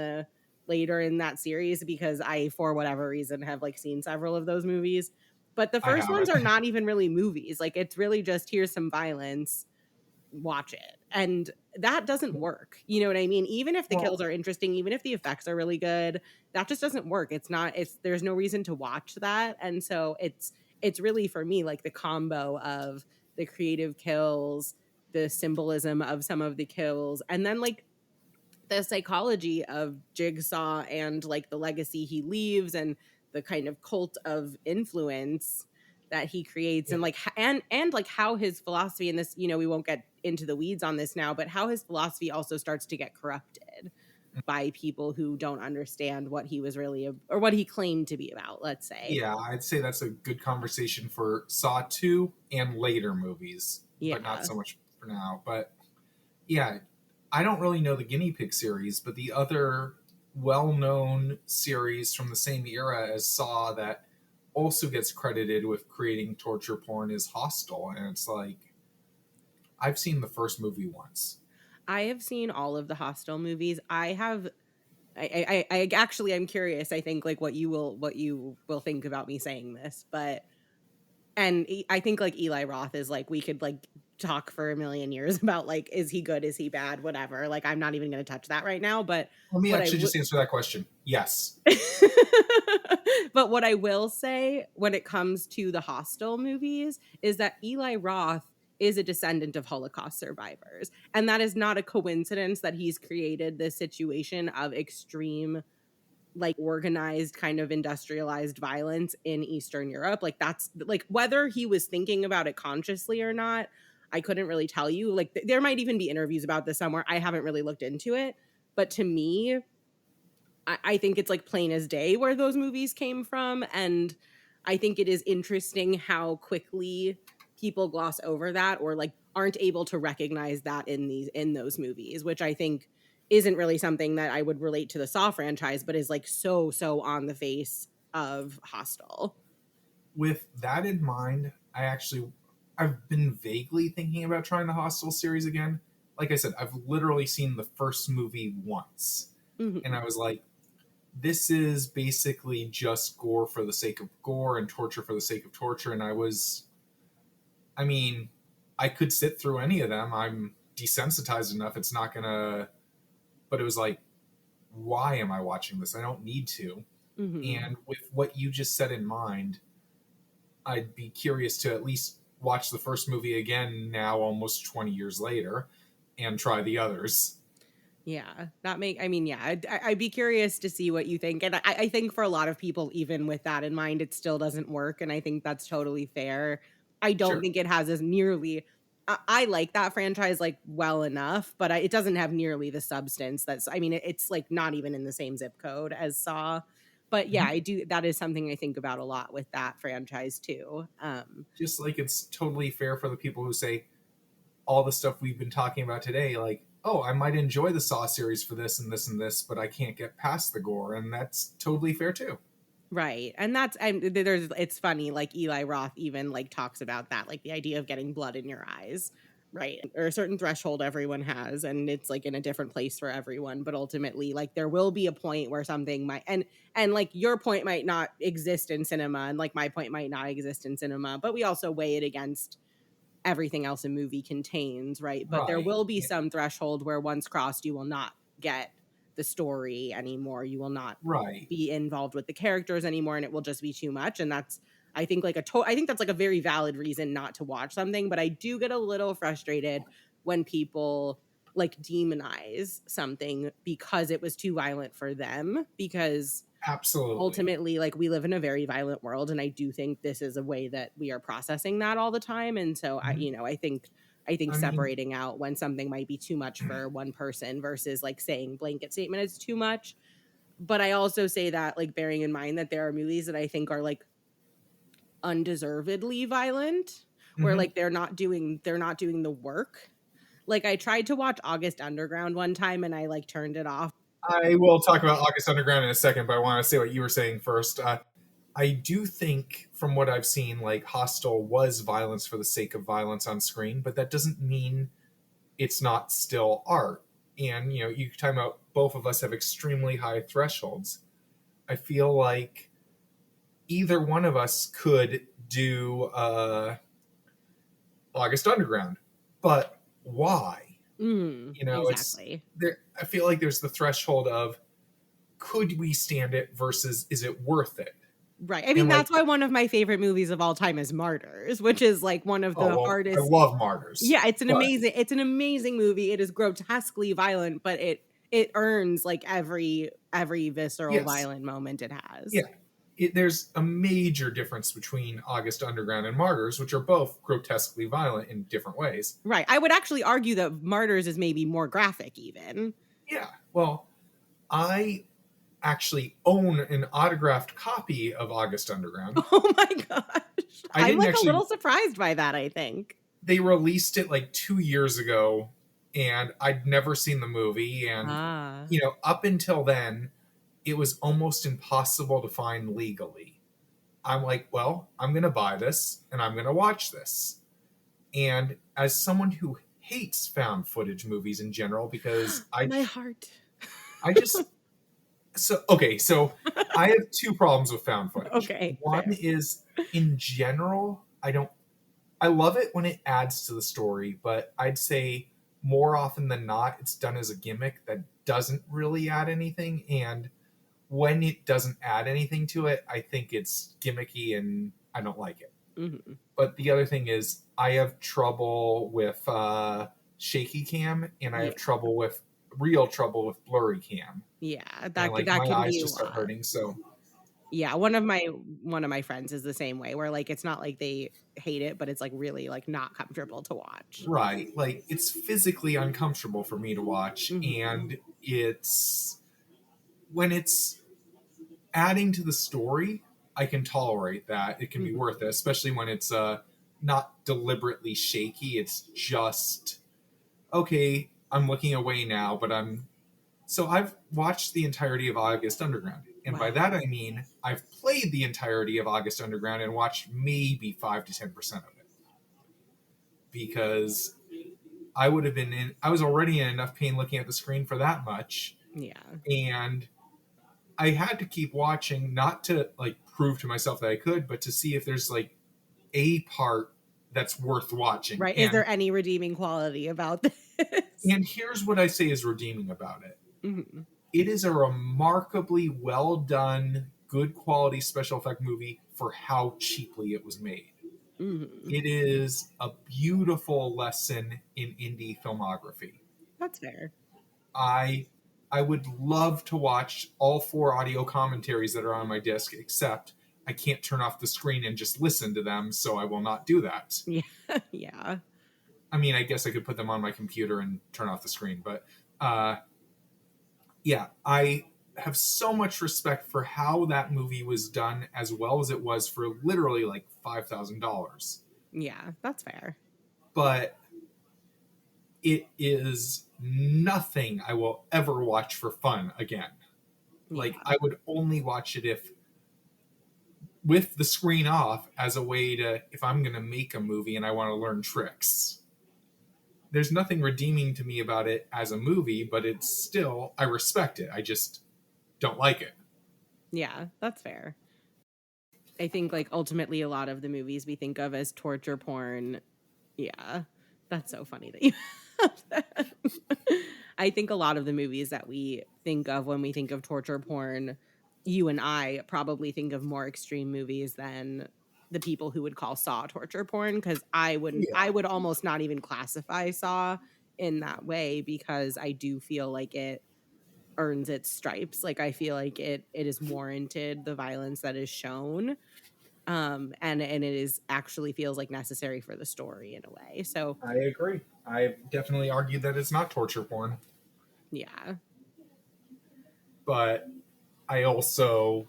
that series because I, for whatever reason, have like seen several of those movies. But the I first ones haven't. are not even really movies. Like it's really just here's some violence, watch it. And that doesn't work. You know what I mean? Even if the kills Well, are interesting, even if the effects are really good, that just doesn't work. There's no reason to watch that. And so it's really for me like the combo of the creative kills the symbolism of some of the kills, and then like the psychology of Jigsaw and like the legacy he leaves and the kind of cult of influence that he creates, Yeah. and like and like how his philosophy in this, you know, we won't get into the weeds on this now, but how his philosophy also starts to get corrupted by people who don't understand what he was really or what he claimed to be about, let's say. Yeah, I'd say that's a good conversation for Saw 2 and later movies, but not Yeah. so much for now. But yeah, I don't really know the Guinea Pig series, but the other well known series from the same era as Saw that also gets credited with creating torture porn is Hostel. And it's like, I've seen the first movie once. I have seen all of the Hostel movies. I actually, I'm curious. I think like what you will think about me saying this, but I think like Eli Roth is like, we could like talk for a million years about like, is he good, is he bad, whatever. Like I'm not even going to touch that right now. But Let me what I actually would, just answer that question. Yes. but what I will say when it comes to the Hostel movies is that Eli Roth is a descendant of Holocaust survivors, and that is not a coincidence that he's created this situation of extreme, like organized kind of industrialized violence in Eastern Europe. Like that's like, whether he was thinking about it consciously or not, I couldn't really tell you. Like there might even be interviews about this somewhere. I haven't really looked into it, but to me, I think it's like plain as day where those movies came from. And I think it is interesting how quickly people gloss over that or like aren't able to recognize that in those movies, which I think isn't really something that I would relate to the Saw franchise, but is like so on the face of Hostel. With that in mind, I've been vaguely thinking about trying the Hostel series again. Like I said, I've literally seen the first movie once, and Hmm. I was like, this is basically just gore for the sake of gore and torture for the sake of torture. And I mean, I could sit through any of them. I'm desensitized enough. It's not gonna, but it was like, why am I watching this? I don't need to. Hmm. And with what you just said in mind, I'd be curious to at least watch the first movie again now, almost 20 years later, and try the others. Yeah, I mean, yeah, I'd be curious to see what you think. And I think for a lot of people, even with that in mind, it still doesn't work. And I think that's totally fair. I don't Sure. think it has as nearly, I like that franchise like well enough, but it doesn't have nearly the substance that's, I mean, it's like not even in the same zip code as Saw. But yeah, Mhm. I do. That is something I think about a lot with that franchise too. Just like it's totally fair for the people who say all the stuff we've been talking about today, like, oh, I might enjoy the Saw series for this and this and this, but I can't get past the gore, and that's totally fair too. Right. And that's there's it's funny, like Eli Roth even like talks about that, like the idea of getting blood in your eyes, right? Or a certain threshold everyone has, and it's like in a different place for everyone, but ultimately like there will be a point where something might, and like your point might not exist in cinema and like my point might not exist in cinema, but we also weigh it against everything else a movie contains, right? But there Right. will be some threshold where once crossed, you will not get the story anymore. You will not Right. be involved with the characters anymore, and it will just be too much. And that's, I think, like I think that's like a very valid reason not to watch something. But I do get a little frustrated when people like demonize something because it was too violent for them, because Absolutely. ultimately like we live in a very violent world, and I do think this is a way that we are processing that all the time. And so I, Mhm. you know, I think I mean, separating out when something might be too much for one person versus like saying blanket statement is too much. But I also say that like bearing in mind that there are movies that I think are like undeservedly violent, where mhm. like they're not doing the work. Like I tried to watch August Underground one time and I like turned it off. I will talk about August Underground in a second, but I want to say what you were saying first. I do think, from what I've seen, like Hostel was violence for the sake of violence on screen, but that doesn't mean it's not still art. And you talking about both of us have extremely high thresholds. I feel like either one of us could do August Underground, but why? It's Exactly. there. I feel like there's the threshold of could we stand it versus is it worth it? Right. I mean, And like, that's why one of my favorite movies of all time is Martyrs, which is like one of oh the well, I hardest. love Martyrs, Yeah, but it's an amazing movie. It is grotesquely violent, but it earns like every visceral yes, violent moment it has. yeah. There's a major difference between August Underground and Martyrs, which are both grotesquely violent in different ways. Right. I would actually argue that Martyrs is maybe more graphic even. Yeah. Well, I actually own an autographed copy of August Underground. Oh my gosh. I I'm didn't like a actually, little surprised by that, I think. they released it like 2 years ago, and I'd never seen the movie. And, Ah. up until then, it was almost impossible to find legally. I'm like, well, I'm going to buy this and I'm going to watch this. And as someone who hates found footage movies in general, because My heart. I just, so I have two problems with found footage. Okay, One fair. is, in general, I love it when it adds to the story, but I'd say more often than not, it's done as a gimmick that doesn't really add anything. And when it doesn't add anything to it, I think it's gimmicky and I don't like it. Mhm. But the other thing is, I have trouble with shaky cam, and I Yeah. have real trouble with blurry cam, Yeah, and like that my can eyes be a just start lot. hurting. So Yeah, one of my friends is the same way where like it's not like they hate it, but it's like really like not comfortable to watch. right, like it's physically uncomfortable for me to watch, Mhm. and it's when it's adding to the story, I can tolerate that. It can be Mhm. worth it, especially when it's not deliberately shaky. It's just okay. I'm looking away now, but I've watched the entirety of August Underground. And by Wow. that I mean I've played the entirety of August Underground and watched maybe 5 to 10% of it. Because I was already in enough pain looking at the screen for that much. Yeah. And I had to keep watching, not to like prove to myself that I could, but to see if there's like a part that's worth watching. Right. Is there any redeeming quality about this? And here's what I say is redeeming about it. Mhm. It is a remarkably well done, good quality special effect movie for how cheaply it was made. Mhm. It is a beautiful lesson in indie filmography. That's fair. I I would love to watch all four audio commentaries that are on my disc, except I can't turn off the screen and just listen to them, so I will not do that. Yeah. Yeah. I mean, I guess I could put them on my computer and turn off the screen, but uh, yeah, I have so much respect for how that movie was done, as well as it was for literally like $5,000. Yeah, that's fair. But it is nothing I will ever watch for fun again. Like, Yeah. I would only watch it if with the screen off, as a way to, if I'm going to make a movie and I want to learn tricks. There's nothing redeeming to me about it as a movie, but it's still, I respect it. I just don't like it. Yeah, that's fair. I think like ultimately a lot of the movies we think of as torture porn. Yeah. That's so funny that you have that. I think a lot of the movies that we think of when we think of torture porn, you and I probably think of more extreme movies than the people who would call Saw torture porn because Yeah, I would almost not even classify Saw in that way because I do feel like it earns its stripes. Like I feel like it is warranted the violence that is shown. And it is actually feels like necessary for the story in a way. So I agree. I definitely argued that it's not torture porn, yeah. but I also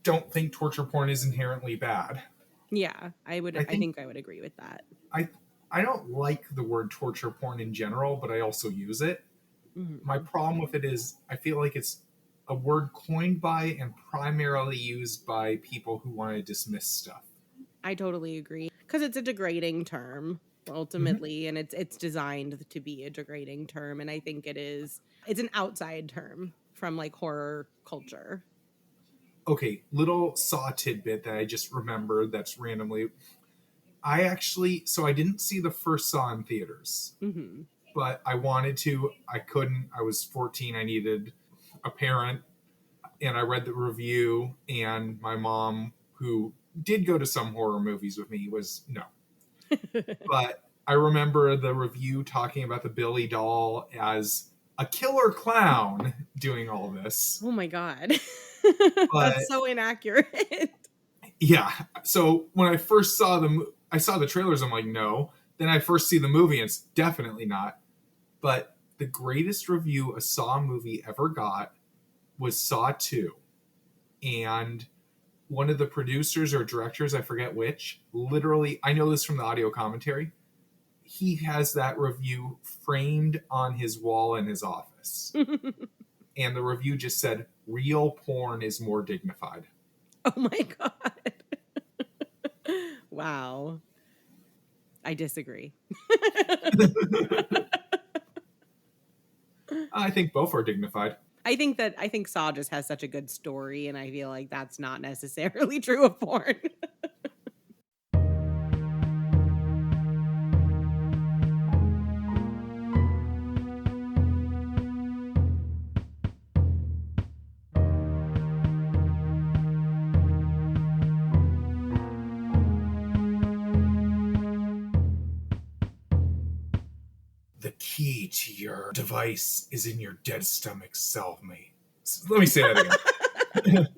don't think torture porn is inherently bad. Yeah, I I think think I would agree with that. I I don't like the word torture porn in general, but I also use it. My Mhm. problem with it is I feel like it's a word coined by and primarily used by people who want to dismiss stuff. I totally agree because it's a degrading term Mm-hmm. ultimately, and it's designed to be a degrading term, and I think it's an outside term from like horror culture. Okay, little Saw tidbit that I just remembered that's randomly. I didn't see the first Saw in theaters, Mhm. but I wanted to. I couldn't. I was 14. I needed a parent. and I read the review, and my mom, who did go to some horror movies with me, was no. But I remember the review talking about the Billy doll as a killer clown doing all this. Oh my God. But That's so inaccurate. yeah, so when I first saw I saw the trailers, I'm like, no. Then I first see the movie, and it's definitely not. But the greatest review a Saw movie ever got was Saw 2. And one of the producers or directors, I forget which, literally, I know this from the audio commentary, he has that review framed on his wall in his office. And the review just said, real porn is more dignified. Oh my God. Wow. I disagree. I think both are dignified. I think Saw just has such a good story, and I feel like that's not necessarily true of porn. The key to your device is in your dead stomach, cellmate. Let me say that again.